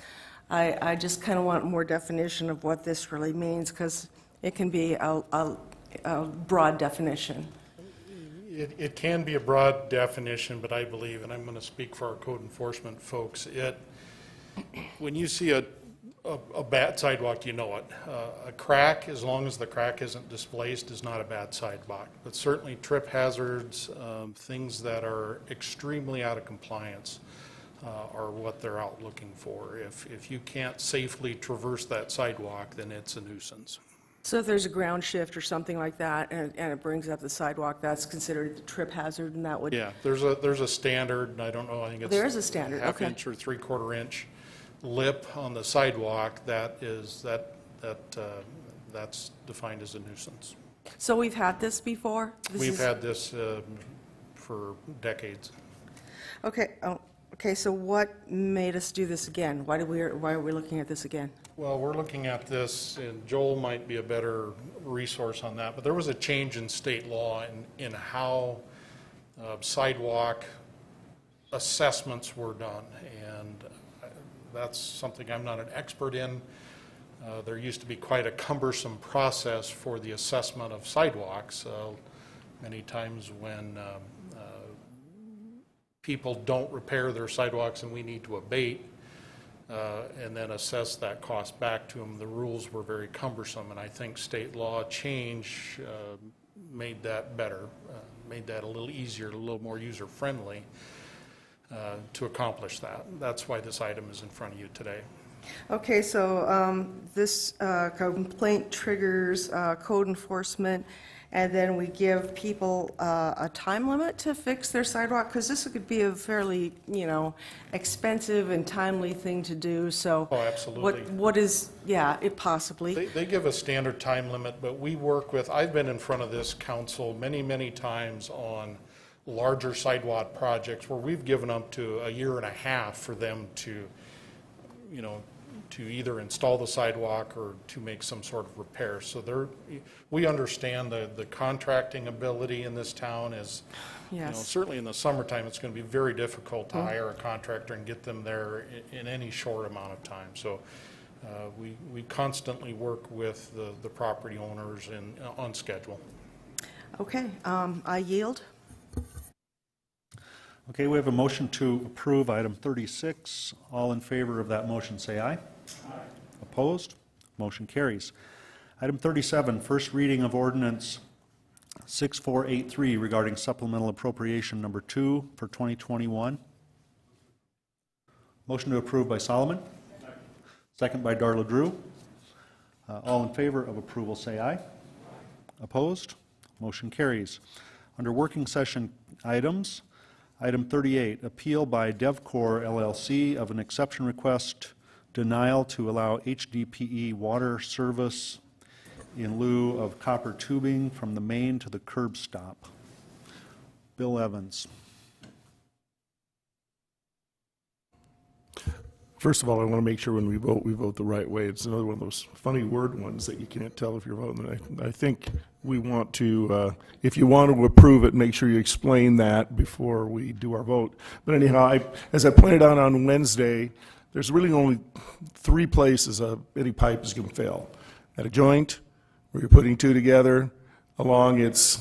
I just kind of want more definition of what this really means, because it can be a broad definition. It can be a broad definition, but I believe, and I'm going to speak for our code enforcement folks, when you see a bad sidewalk, you know it. A crack, as long as the crack isn't displaced, is not a bad sidewalk. But certainly trip hazards, things that are extremely out of compliance are what they're out looking for. If you can't safely traverse that sidewalk, then it's a nuisance. So if there's a ground shift or something like that, and it brings up the sidewalk, that's considered a trip hazard, and that would... Yeah, there's a standard, and I don't know, I think it's... There is a standard, okay. Half-inch or 3/4 inch lip on the sidewalk that's defined as a nuisance. So we've had this before? We've had this for decades. Okay, Okay, so what made us do this again? Why are we looking at this again? Well, we're looking at this, and Joel might be a better resource on that, but there was a change in state law in how sidewalk assessments were done, and that's something I'm not an expert in. There used to be quite a cumbersome process for the assessment of sidewalks. Many times when people don't repair their sidewalks and we need to abate and then assess that cost back to them, the rules were very cumbersome, and I think state law change made that better, made that a little easier, a little more user-friendly to accomplish that. That's why this item is in front of you today. Okay, so this complaint triggers code enforcement, and then we give people a time limit to fix their sidewalk, because this could be a fairly, expensive and timely thing to do, so. Oh, absolutely. What is, yeah, it possibly. They give a standard time limit, but we work with, I've been in front of this council many, many times on larger sidewalk projects where we've given up to a year and a half for them to, to either install the sidewalk or to make some sort of repair. So we understand the contracting ability in this town is, Yes. certainly in the summertime, it's going to be very difficult to hire a contractor and get them there in any short amount of time. So we constantly work with the property owners on schedule. Okay, I yield. Okay, we have a motion to approve item 36. All in favor of that motion, say aye. Aye. Opposed? Motion carries. Item 37, first reading of ordinance 6483 regarding supplemental appropriation number 2 for 2021. Motion to approve by Solomon. Second by Darla Drew. All in favor of approval, say aye. Opposed? Motion carries. Under working session items, item 38, appeal by DevCore LLC of an exception request denial to allow HDPE water service in lieu of copper tubing from the main to the curb stop. Bill Evans. First of all, I want to make sure when we vote the right way. It's another one of those funny word ones that you can't tell if you're voting. I think we want to, if you want to approve it, make sure you explain that before we do our vote. But anyhow, as I pointed out on Wednesday, there's really only 3 places any pipe is going to fail. At a joint, where you're putting 2 together, along its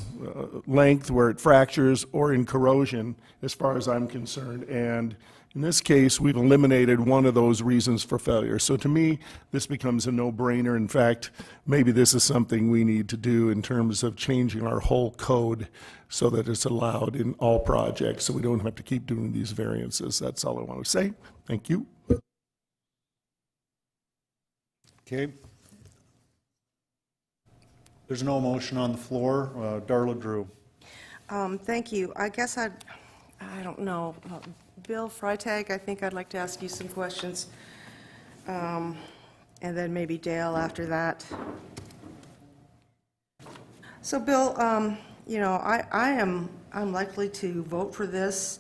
length where it fractures, or in corrosion, as far as I'm concerned. And in this case, we've eliminated one of those reasons for failure. So to me, this becomes a no-brainer. In fact, maybe this is something we need to do in terms of changing our whole code so that it's allowed in all projects, so we don't have to keep doing these variances. That's all I want to say. Thank you. Okay. There's no motion on the floor. Darla Drew. Thank you. I guess I don't know. Bill Freitag, I think I'd like to ask you some questions. And then maybe Dale after that. So Bill, I'm likely to vote for this.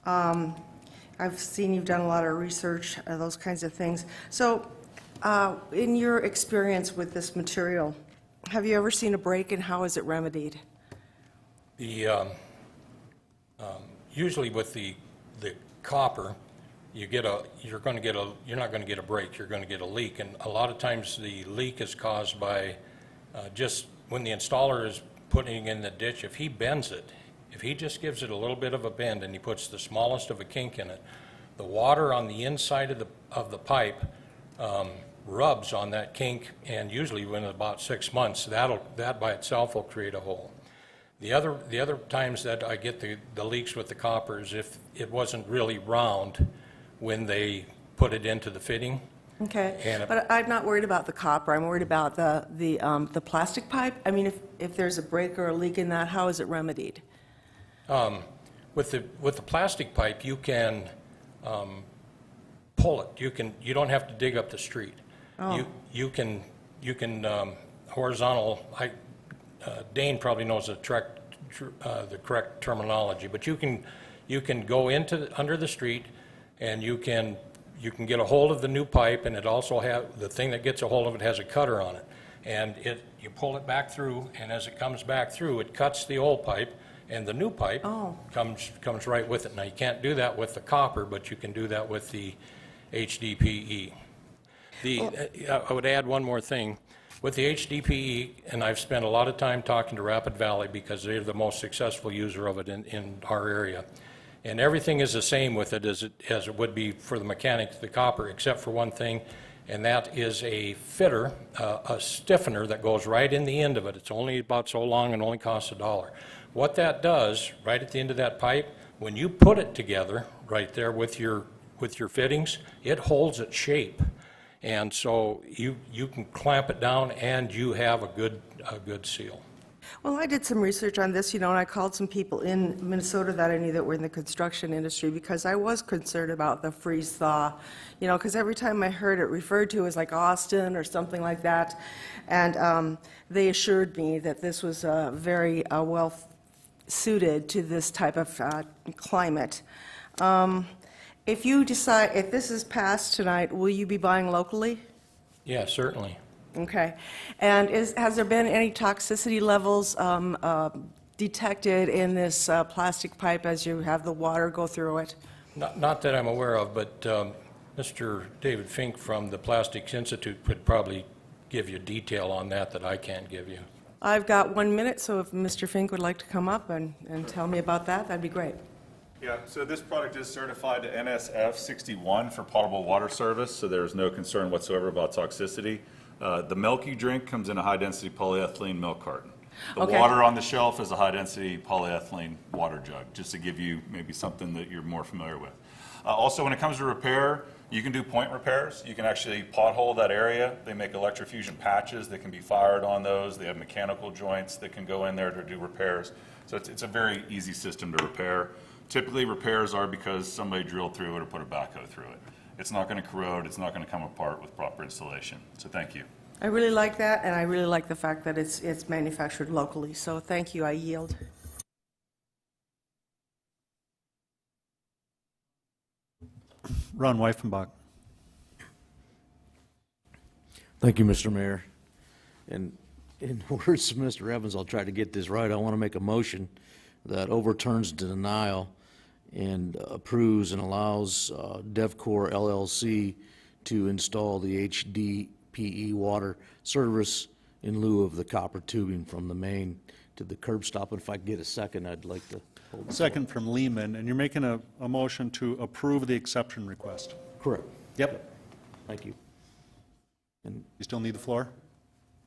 I've seen you've done a lot of research, those kinds of things. So in your experience with this material, have you ever seen a break, and how is it remedied? Usually with the copper, you're not going to get a break, you're going to get a leak, and a lot of times the leak is caused by just when the installer is putting in the ditch, if he bends it, if he just gives it a little bit of a bend and he puts the smallest of a kink in it, the water on the inside of the pipe rubs on that kink, and usually within about 6 months, that by itself will create a hole. The other times that I get the leaks with the copper is if it wasn't really round when they put it into the fitting. Okay, but I'm not worried about the copper. I'm worried about the plastic pipe. I mean, if there's a break or a leak in that, how is it remedied? With the plastic pipe, you can pull it. You don't have to dig up the street. Oh. You can horizontal. Dane probably knows the correct terminology, but you can go under the street, and you can get a hold of the new pipe, and it also the thing that gets a hold of it has a cutter on it. And you pull it back through, and as it comes back through, it cuts the old pipe, and the new pipe comes right with it. Now, you can't do that with the copper, but you can do that with the HDPE. I would add one more thing. With the HDPE, and I've spent a lot of time talking to Rapid Valley because they're the most successful user of it in our area. And everything is the same with it as it would be for the mechanics, the copper, except for one thing, and that is a fitter, a stiffener that goes right in the end of it. It's only about so long and only costs $1. What that does, right at the end of that pipe, when you put it together right there with your fittings, it holds its shape. And so you can clamp it down and you have a good seal. Well, I did some research on this, and I called some people in Minnesota that I knew that were in the construction industry because I was concerned about the freeze-thaw, because every time I heard it referred to as like Austin or something like that, and they assured me that this was very well suited to this type of climate. If this is passed tonight, will you be buying locally? Yeah, certainly. Okay. And has there been any toxicity levels detected in this plastic pipe as you have the water go through it? Not that I'm aware of, but Mr. David Fink from the Plastics Institute could probably give you detail on that I can't give you. I've got 1 minute, so if Mr. Fink would like to come up and tell me about that, that'd be great. Yeah, so this product is certified to NSF 61 for potable water service, so there's no concern whatsoever about toxicity. The milk you drink comes in a high-density polyethylene milk carton. The water on the shelf is a high-density polyethylene water jug, just to give you maybe something that you're more familiar with. Also, when it comes to repair, you can do point repairs. You can actually pothole that area. They make electrofusion patches that can be fired on those. They have mechanical joints that can go in there to do repairs. So it's a very easy system to repair. Typically, repairs are because somebody drilled through it or put a backhoe through it. It's not going to corrode. It's not going to come apart with proper installation. So thank you. I really like that, and I really like the fact that it's manufactured locally. So thank you. I yield. Ron Weifenbach. Thank you, Mr. Mayor. And in words of Mr. Evans, I'll try to get this right. I want to make a motion that overturns the denial and approves and allows DevCore LLC to install the HDPE water service in lieu of the copper tubing from the main to the curb stop. And if I get a second, I'd like to hold the Second from Lehman, and you're making a motion to approve the exception request. Correct. Yep. Thank you. And you still need the floor?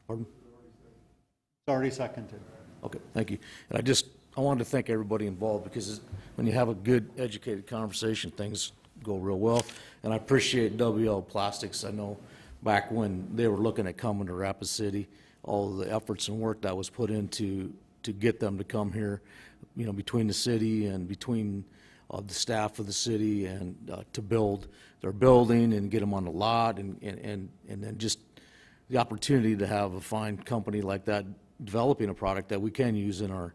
Pardon? It's already seconded. Okay, thank you. And I wanted to thank everybody involved because when you have a good, educated conversation, things go real well. And I appreciate WL Plastics. I know back when they were looking at coming to Rapid City, all the efforts and work that was put into to get them to come here, between the city and between the staff of the city and to build their building and get them on the lot and then just the opportunity to have a fine company like that developing a product that we can use in our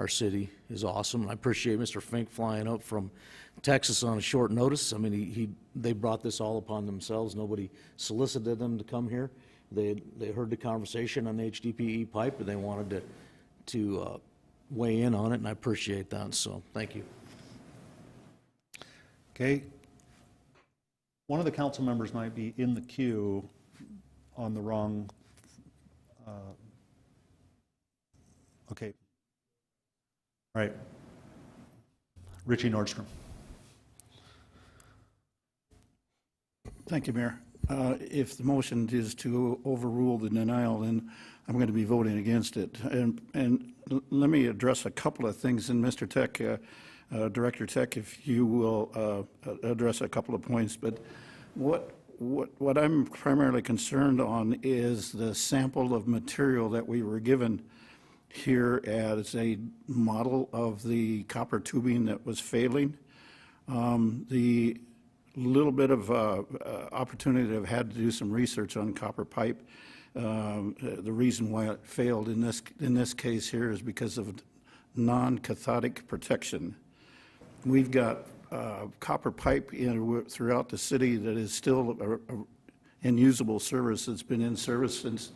city is awesome. I appreciate Mr. Fink flying up from Texas on a short notice. I mean, they brought this all upon themselves. Nobody solicited them to come here. They heard the conversation on the HDPE pipe, and they wanted to weigh in on it, and I appreciate that. So, thank you. Okay. One of the council members might be in the queue on the wrong. Okay. All right. Richie Nordstrom. Thank you, Mayor. If the motion is to overrule the denial, then I'm going to be voting against it. And let me address a couple of things. And Mr. Tech, Director Tech, if you will address a couple of points. But what I'm primarily concerned on is the sample of material that we were given here as a model of the copper tubing that was failing. The little bit of opportunity that I've had to do some research on copper pipe, the reason why it failed in this case here is because of non-cathodic protection. We've got copper pipe throughout the city that is still in usable service. It's been in service since,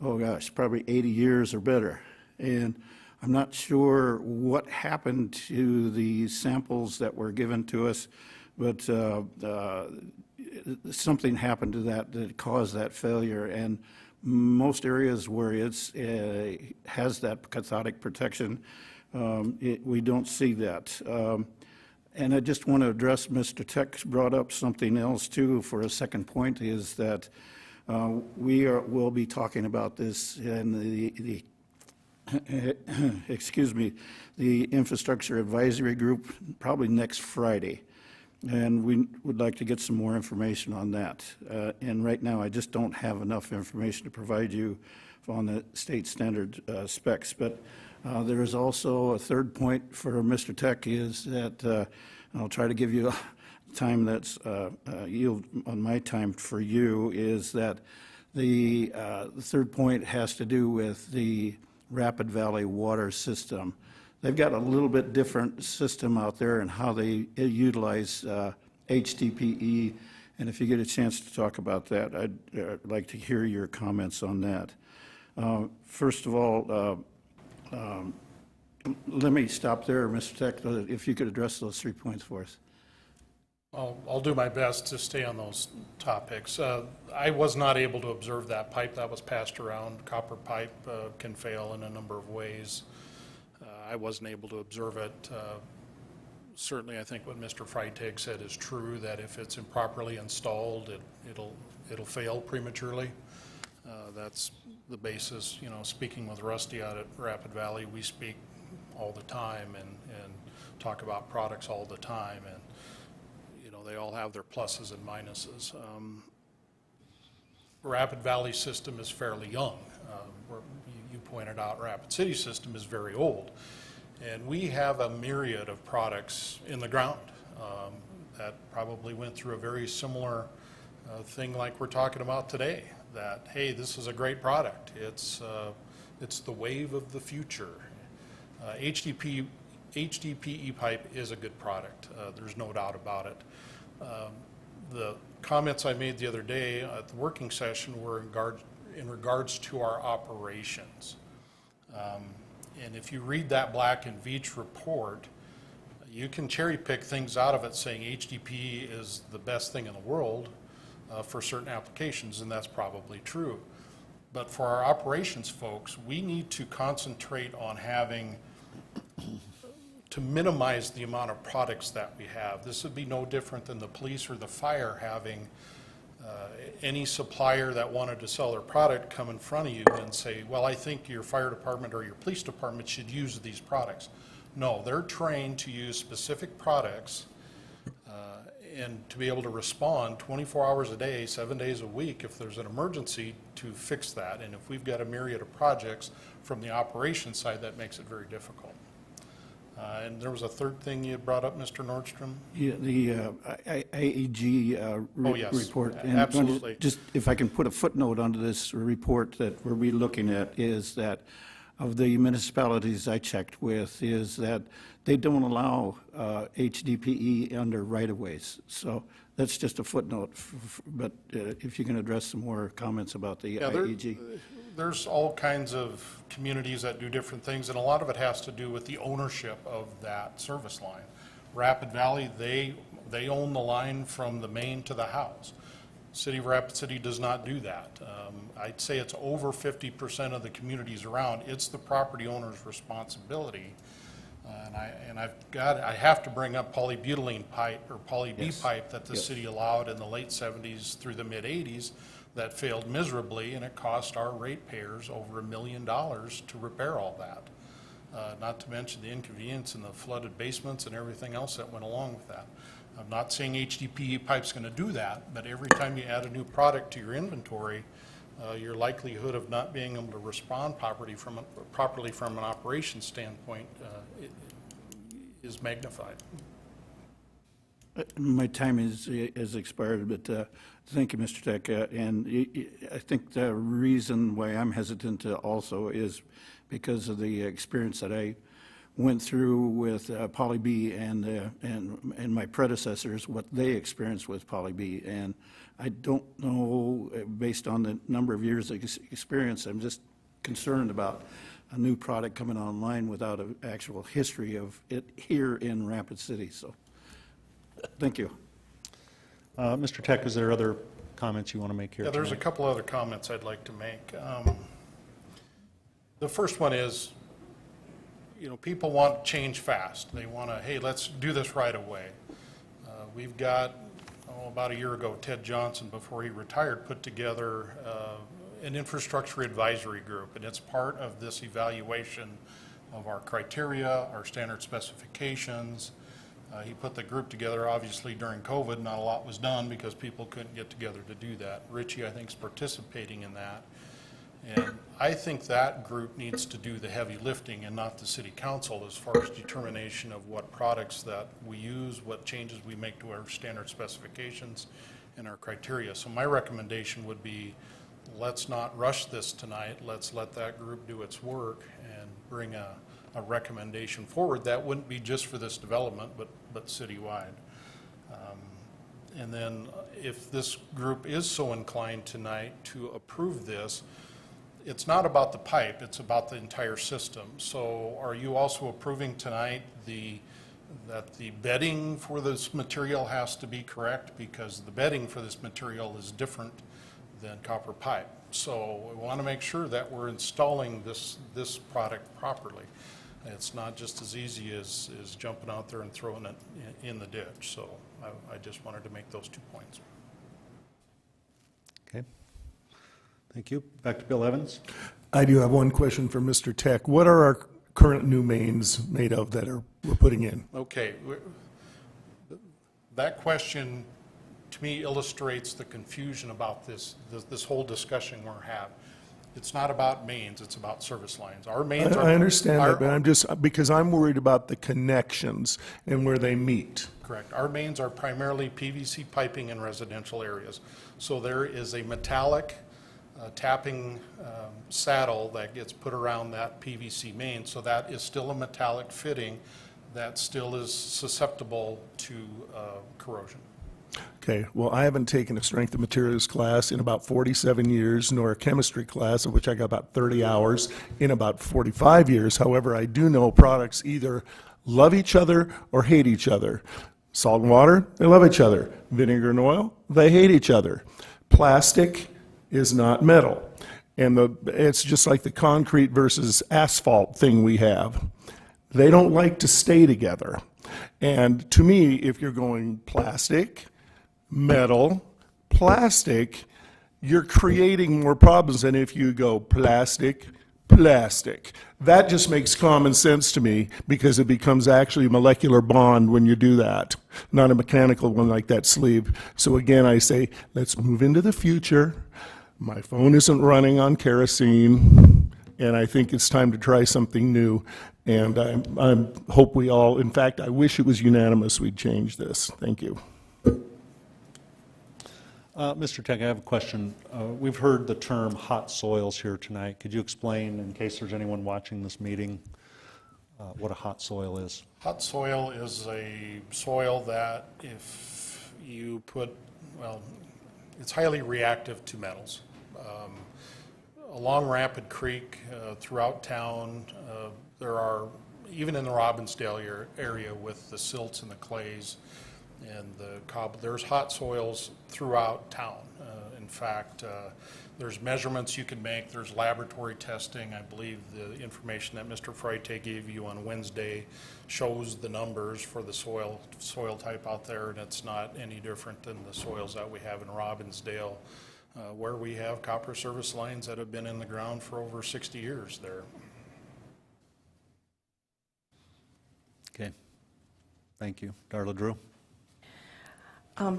oh gosh, probably 80 years or better. And I'm not sure what happened to the samples that were given to us, but something happened to that caused that failure. And most areas where it's has that cathodic protection, we don't see that. And I just want to address, Mr. Tech brought up something else too for a second point, is that we'll be talking about this in the excuse me, the Infrastructure Advisory Group probably next Friday. And we would like to get some more information on that. And right now, I just don't have enough information to provide you on the state standard specs. But there is also a third point for Mr. Tech is that I'll try to give you time that's yield on my time for you, is that the third point has to do with the Rapid Valley water system. They've got a little bit different system out there and how they utilize HDPE. And if you get a chance to talk about that, I'd like to hear your comments on that. First of all, let me stop there, Mr. Tech, if you could address those 3 points for us. I'll do my best to stay on those topics. I was not able to observe that pipe that was passed around. Copper pipe can fail in a number of ways. I wasn't able to observe it. Certainly, I think what Mr. Freitag said is true, that if it's improperly installed, it'll fail prematurely. That's the basis. You know, speaking with Rusty out at Rapid Valley, we speak all the time and talk about products all the time, and they all have their pluses and minuses. Rapid Valley system is fairly young. You pointed out Rapid City system is very old. And we have a myriad of products in the ground that probably went through a very similar thing like we're talking about today, that, hey, this is a great product. It's the wave of the future. HDPE pipe is a good product. There's no doubt about it. The comments I made the other day at the working session were in regards to our operations. And if you read that Black & Veatch report, you can cherry pick things out of it saying HDPE is the best thing in the world for certain applications, and that's probably true. But for our operations folks, we need to concentrate on having to minimize the amount of products that we have. This would be no different than the police or the fire having any supplier that wanted to sell their product come in front of you and say, well, I think your fire department or your police department should use these products. No, they're trained to use specific products and to be able to respond 24 hours a day, 7 days a week if there's an emergency to fix that. And if we've got a myriad of projects from the operations side, that makes it very difficult. And there was a third thing you brought up, Mr. Nordstrom? Yeah, the IAG report. And absolutely. Just if I can put a footnote onto this report that we'll be looking at, is that of the municipalities I checked with, is that they don't allow HDPE under right-of-ways. So that's just a footnote. But if you can address some more comments about the IAG. There's all kinds of communities that do different things, and a lot of it has to do with the ownership of that service line. Rapid Valley, they own the line from the main to the house. City of Rapid City does not do that. I'd say it's over 50% of the communities around. It's the property owner's responsibility. I have to bring up polybutylene pipe or poly B pipe that the city allowed in the late 70s through the mid 80s. That failed miserably, and it cost our ratepayers over $1 million to repair all that. Not to mention the inconvenience and the flooded basements and everything else that went along with that. I'm not saying HDPE pipe's going to do that, but every time you add a new product to your inventory, your likelihood of not being able to respond properly from an operations standpoint is magnified. My time is expired, but thank you, Mr. Tech. And I think the reason why I'm hesitant also is because of the experience that I went through with Poly B and my predecessors, what they experienced with Poly B. And I don't know, based on the number of years of experience, I'm just concerned about a new product coming online without an actual history of it here in Rapid City. So, thank you. Mr. Tech, is there other comments you want to make here? Yeah, there's a tonight? couple other comments I'd like to make. The first one is, you know, people want change fast. They want to, hey, let's do this right away. We've got, about a year ago, Ted Johnson, before he retired, put together an infrastructure advisory group, and it's part of this evaluation of our criteria, our standard specifications. He put the group together, obviously during COVID, not a lot was done because people couldn't get together to do that. Richie, I think, is participating in that. And I think that group needs to do the heavy lifting and not the city council as far as determination of what products that we use, what changes we make to our standard specifications and our criteria. So my recommendation would be, let's not rush this tonight. Let's let that group do its work and bring a recommendation forward that wouldn't be just for this development, but citywide. And then if this group is so inclined tonight to approve this, it's not about the pipe, it's about the entire system. So are you also approving tonight that the bedding for this material has to be correct? Because the bedding for this material is different than copper pipe. So we want to make sure that we're installing this product properly. It's not just as easy as jumping out there and throwing it in the ditch. So I just wanted to make those 2 points. Okay. Thank you. Back to Bill Evans. I do have one question for Mr. Tech. What are our current new mains made of that we're putting in? Okay. That question, to me, illustrates the confusion about this whole discussion we're having. It's not about mains, it's about service lines. Our mains are... I understand that, but I'm just, because I'm worried about the connections and where they meet. Correct. Our mains are primarily PVC piping in residential areas. So there is a metallic tapping saddle that gets put around that PVC main. So that is still a metallic fitting that still is susceptible to corrosion. Okay, well, I haven't taken a strength of materials class in about 47 years, nor a chemistry class, of which I got about 30 hours, in about 45 years. However, I do know products either love each other or hate each other. Salt and water, they love each other. Vinegar and oil, they hate each other. Plastic is not metal. And it's just like the concrete versus asphalt thing we have. They don't like to stay together. And to me, if you're going plastic, metal, plastic, you're creating more problems than if you go plastic, plastic. That just makes common sense to me because it becomes actually a molecular bond when you do that, not a mechanical one like that sleeve. So again, I say, let's move into the future. My phone isn't running on kerosene, and I think it's time to try something new. And I hope we all, in fact, I wish it was unanimous we'd change this. Thank you. Mr. Tech, I have a question. We've heard the term hot soils here tonight. Could you explain, in case there's anyone watching this meeting, what a hot soil is? Hot soil is a soil that if you put, well, it's highly reactive to metals. Along Rapid Creek, throughout town, there are, even in the Robbinsdale area with the silts and the clays and the cobble, there's hot soils throughout town. In fact, there's measurements you can make, there's laboratory testing. I believe the information that Mr. Freite gave you on Wednesday shows the numbers for the soil type out there, and it's not any different than the soils that we have in Robbinsdale, where we have copper service lines that have been in the ground for over 60 years there. Okay. Thank you. Darla Drew.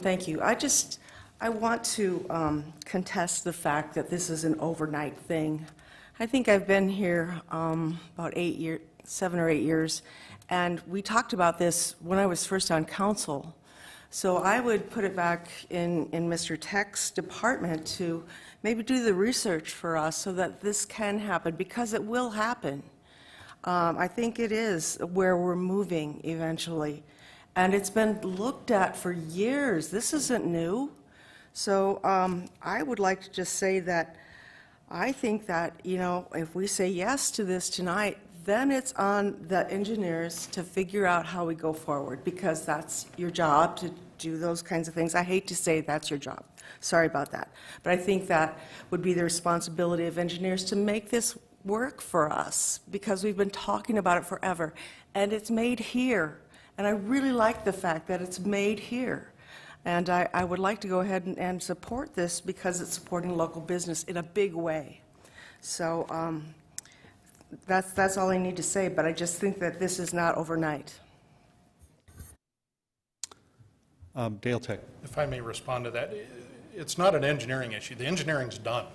Thank you. I want to contest the fact that this is an overnight thing. I think I've been here about 7 or 8 years, and we talked about this when I was first on council. So I would put it back in Mr. Tech's department to maybe do the research for us so that this can happen, because it will happen. I think it is where we're moving eventually. And it's been looked at for years. This isn't new. So I would like to just say that I think that, you know, if we say yes to this tonight, then it's on the engineers to figure out how we go forward, because that's your job to do those kinds of things. I hate to say that's your job. Sorry about that. But I think that would be the responsibility of engineers to make this work for us, because we've been talking about it forever. And it's made here. And I really like the fact that it's made here. And I would like to go ahead and support this because it's supporting local business in a big way. So that's all I need to say, but I just think that this is not overnight. Dale Tech. If I may respond to that, it's not an engineering issue. The engineering's done.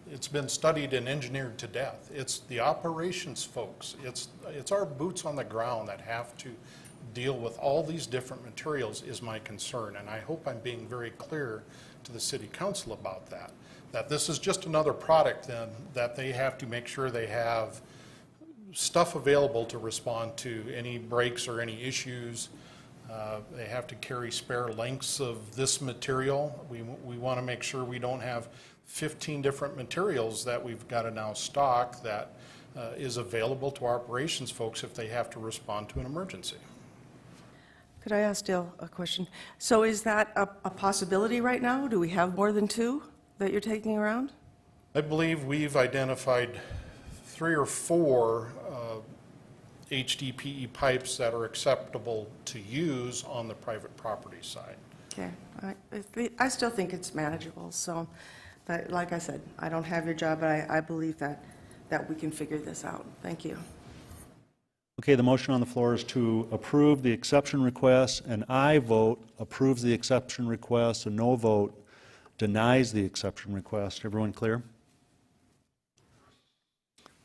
It's been studied and engineered to death. It's the operations folks. It's our boots on the ground that have to deal with all these different materials is my concern. And I hope I'm being very clear to the City Council about that. That this is just another product then that they have to make sure they have stuff available to respond to any breaks or any issues. They have to carry spare lengths of this material. We want to make sure we don't have 15 different materials that we've got to now stock that is available to our operations folks if they have to respond to an emergency. Could I ask Dale a question? So is that a possibility right now? Do we have more than 2 that you're taking around? I believe we've identified 3 or 4 HDPE pipes that are acceptable to use on the private property side. Okay, I still think it's manageable, so, but like I said, I don't have your job, but I believe that we can figure this out. Thank you. Okay, the motion on the floor is to approve the exception request. An aye vote approves the exception request. A no vote denies the exception request. Everyone clear?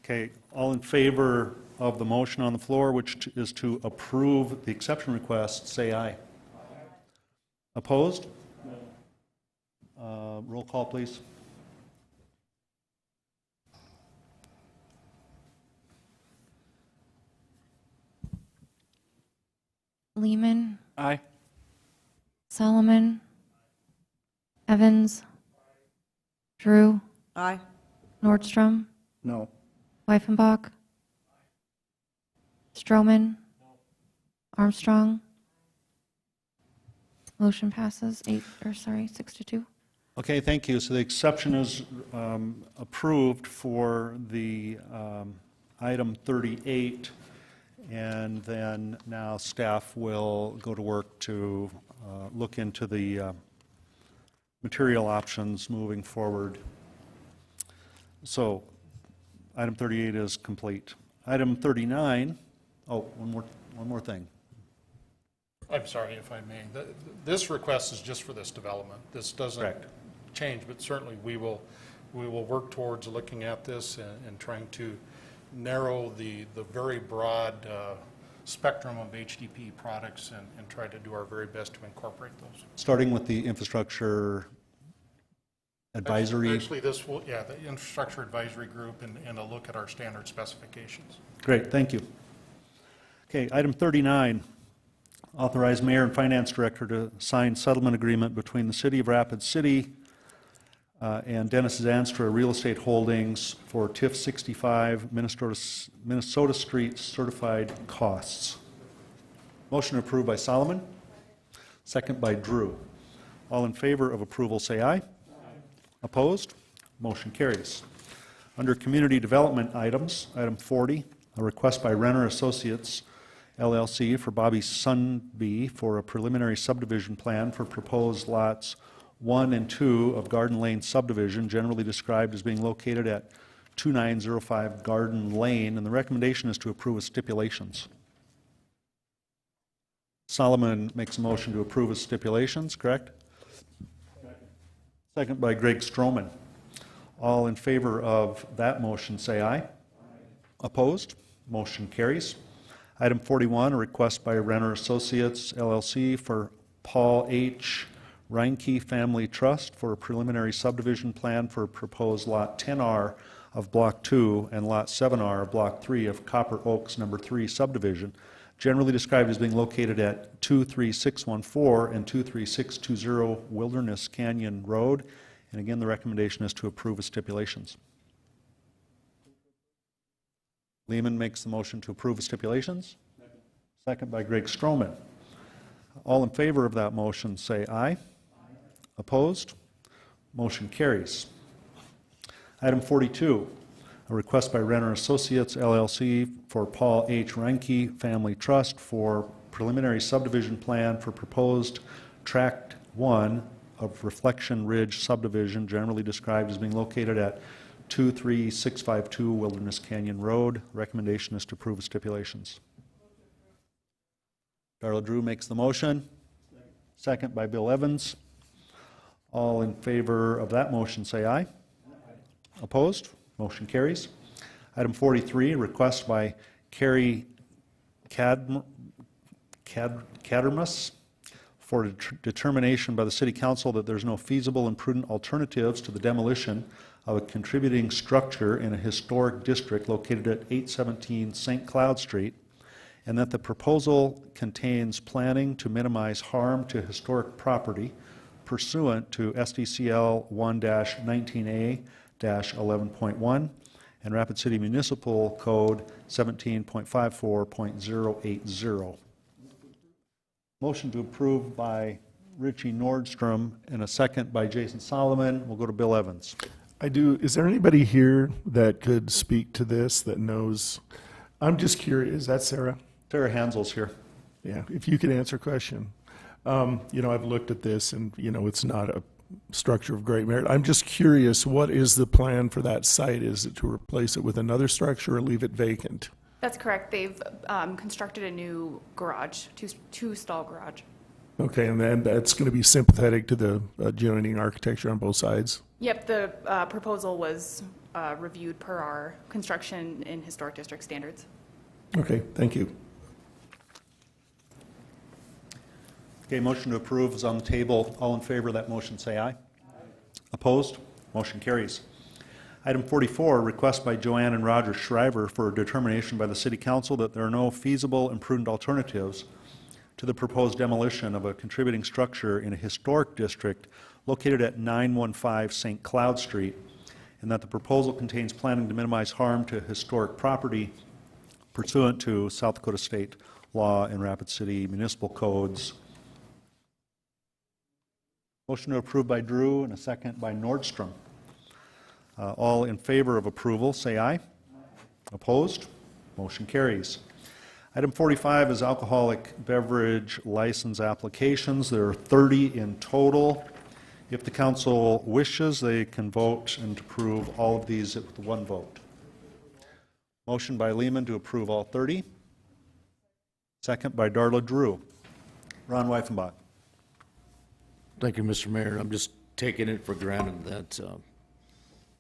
Okay, all in favor of the motion on the floor, which is to approve the exception request, say aye. Opposed? Roll call, please. Lehman. Aye. Solomon. Evans. Drew. Aye. Nordstrom. No. Weifenbach. Stroman. Armstrong. Motion passes 6 to 2. Okay, thank you. So the exception is approved for the item 38, and then now staff will go to work to look into the material options moving forward. So item 38 is complete. Item 39, one more thing. I'm sorry if I may. This request is just for this development. This doesn't change, but certainly we will work towards looking at this and trying to narrow the very broad spectrum of HDPE products and try to do our very best to incorporate those. Starting with the infrastructure advisory. Actually, this will, the infrastructure advisory group and a look at our standard specifications. Great, thank you. Okay, item 39. Authorize Mayor and Finance Director to sign settlement agreement between the City of Rapid City and Dennis Zanstra Real Estate Holdings for TIF 65 Minnesota Street certified costs. Motion approved by Solomon, second by Drew. All in favor of approval say aye. Aye. Opposed? Motion carries. Under community development items, item 40, a request by Renner Associates LLC for Bobby Sunby for a preliminary subdivision plan for proposed lots 1 and 2 of Garden Lane subdivision, generally described as being located at 2905 Garden Lane, and the recommendation is to approve with stipulations. Solomon makes a motion to approve with stipulations, correct? Second by Greg Stroman. All in favor of that motion say aye. Aye. Opposed? Motion carries. Item 41, a request by Renner Associates LLC for Paul H. Reinke Family Trust for a preliminary subdivision plan for proposed lot 10R of Block 2 and Lot 7R of Block 3 of Copper Oaks Number 3 subdivision, generally described as being located at 23614 and 23620 Wilderness Canyon Road. And again, the recommendation is to approve with stipulations. Lehman makes the motion to approve with stipulations. Second by Greg Stroman. All in favor of that motion say aye. Opposed? Motion carries. Item 42, a request by Renner Associates LLC for Paul H. Reinke Family Trust for preliminary subdivision plan for proposed Tract 1 of Reflection Ridge subdivision, generally described as being located at 23652 Wilderness Canyon Road. Recommendation is to approve with stipulations. Darla Drew makes the motion. Second by Bill Evans. All in favor of that motion say aye. Opposed? Motion carries. Item 43, request by Carrie Cadermus for determination by the City Council that there's no feasible and prudent alternatives to the demolition of a contributing structure in a historic district located at 817 St. Cloud Street, and that the proposal contains planning to minimize harm to historic property pursuant to SDCL 1-19A-11.1 and Rapid City Municipal Code 17.54.080. Motion to approve by Richie Nordstrom and a second by Jason Solomon. We'll go to Bill Evans. I do. Is there anybody here that could speak to this that knows? I'm just curious. Is that Sarah? Sarah Hansel's here. Yeah, if you could answer a question. You know, I've looked at this and, you know, it's not a structure of great merit. I'm just curious, what is the plan for that site? Is it to replace it with another structure or leave it vacant? That's correct. They've constructed a new garage, two-stall garage. Okay, and then that's going to be sympathetic to the adjoining architecture on both sides? Yep, the proposal was reviewed per our construction in historic district standards. Okay, thank you. Okay, motion to approve is on the table. All in favor of that motion say aye. Opposed? Motion carries. Item 44, request by Joanne and Roger Shriver for a determination by the City Council that there are no feasible and prudent alternatives to the proposed demolition of a contributing structure in a historic district located at 915 St. Cloud Street, and that the proposal contains planning to minimize harm to historic property pursuant to South Dakota State law and Rapid City municipal codes. Motion to approve by Drew and a second by Nordstrom. All in favor of approval say aye. Opposed? Motion carries. Item 45 is alcoholic beverage license applications. There are 30 in total. If the council wishes, they can vote and approve all of these with one vote. Motion by Lehman to approve all 30. Second by Darla Drew. Ron Weifenbach. Thank you, Mr. Mayor. I'm just taking it for granted that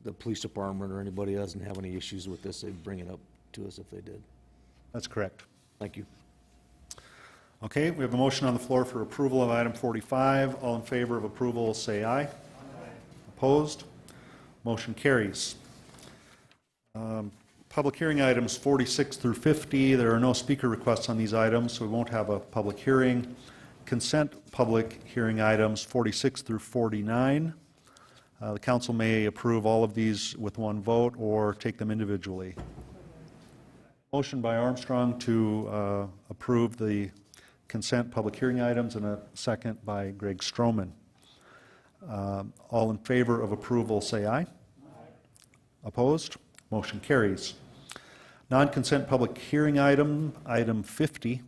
the police department or anybody doesn't have any issues with this. They'd bring it up to us if they did. That's correct. Thank you. Okay, we have a motion on the floor for approval of item 45. All in favor of approval say aye. Opposed? Motion carries. Public hearing items 46 through 50. There are no speaker requests on these items, so we won't have a public hearing. Consent public hearing items 46 through 49. The council may approve all of these with one vote or take them individually. Motion by Armstrong to approve the consent public hearing items and a second by Greg Stroman. All in favor of approval say aye. Opposed? Motion carries. Non-consent public hearing item 50.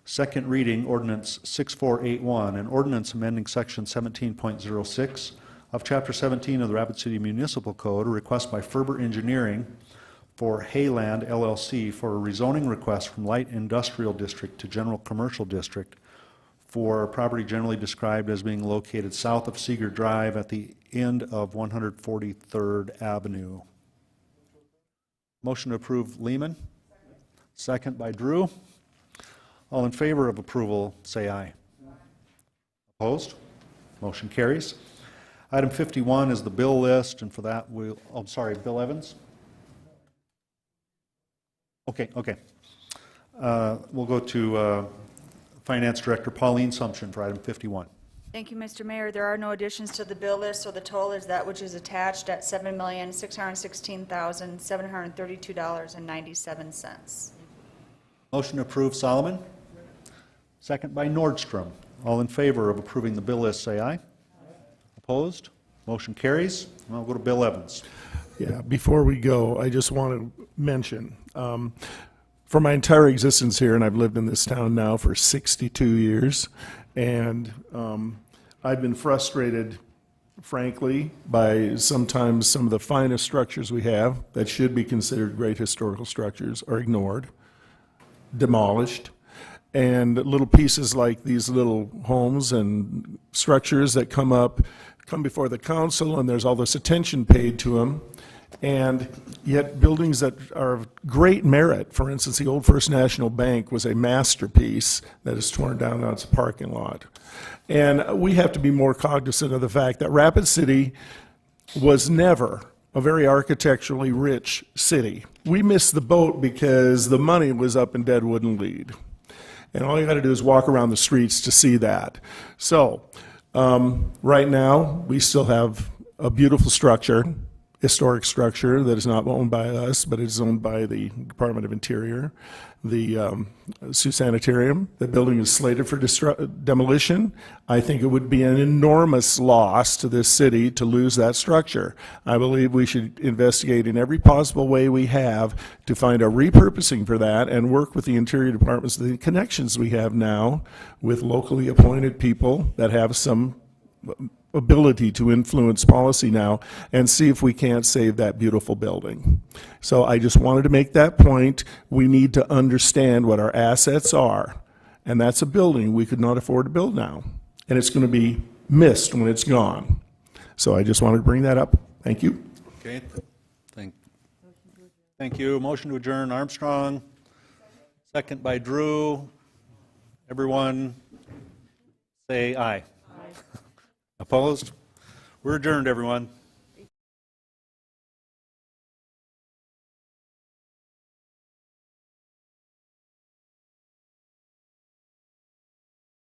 Second reading, ordinance 6481, an ordinance amending section 17.06 of Chapter 17 of the Rapid City Municipal Code, a request by Ferber Engineering for Hayland LLC for a rezoning request from Light Industrial District to General Commercial District for property generally described as being located south of Seeger Drive at the end of 143rd Avenue. Motion to approve Lehman. Second by Drew. All in favor of approval say aye. Opposed? Motion carries. Item 51 is the bill list, and for that Bill Evans. Okay. We'll go to Finance Director Pauline Sumption for item 51. Thank you, Mr. Mayor. There are no additions to the bill list, so the total is that which is attached at $7,616,732.97. Motion to approve, Solomon. Second by Nordstrom. All in favor of approving the bill list, say aye. Opposed? Motion carries. I'll go to Bill Evans. Yeah, before we go, I just want to mention, for my entire existence here, and I've lived in this town now for 62 years, and I've been frustrated, frankly, by sometimes some of the finest structures we have that should be considered great historical structures are ignored, demolished, and little pieces like these little homes and structures that come before the council, and there's all this attention paid to them, and yet buildings that are of great merit, for instance, the old First National Bank was a masterpiece that is torn down on its parking lot. And we have to be more cognizant of the fact that Rapid City was never a very architecturally rich city. We missed the boat because the money was up in Deadwood and Lead. And all you got to do is walk around the streets to see that. So right now, we still have a beautiful structure, historic structure that is not owned by us, but is owned by the Department of Interior, the Sioux Sanitarium. The building is slated for demolition. I think it would be an enormous loss to this city to lose that structure. I believe we should investigate in every possible way we have to find a repurposing for that and work with the Interior departments, the connections we have now with locally appointed people that have some ability to influence policy now, and see if we can't save that beautiful building. So I just wanted to make that point. We need to understand what our assets are, and that's a building we could not afford to build now, and it's going to be missed when it's gone. So I just wanted to bring that up. Thank you. Okay. Thank you. Motion to adjourn, Armstrong. Second by Drew. Everyone say aye. Opposed? We're adjourned, everyone.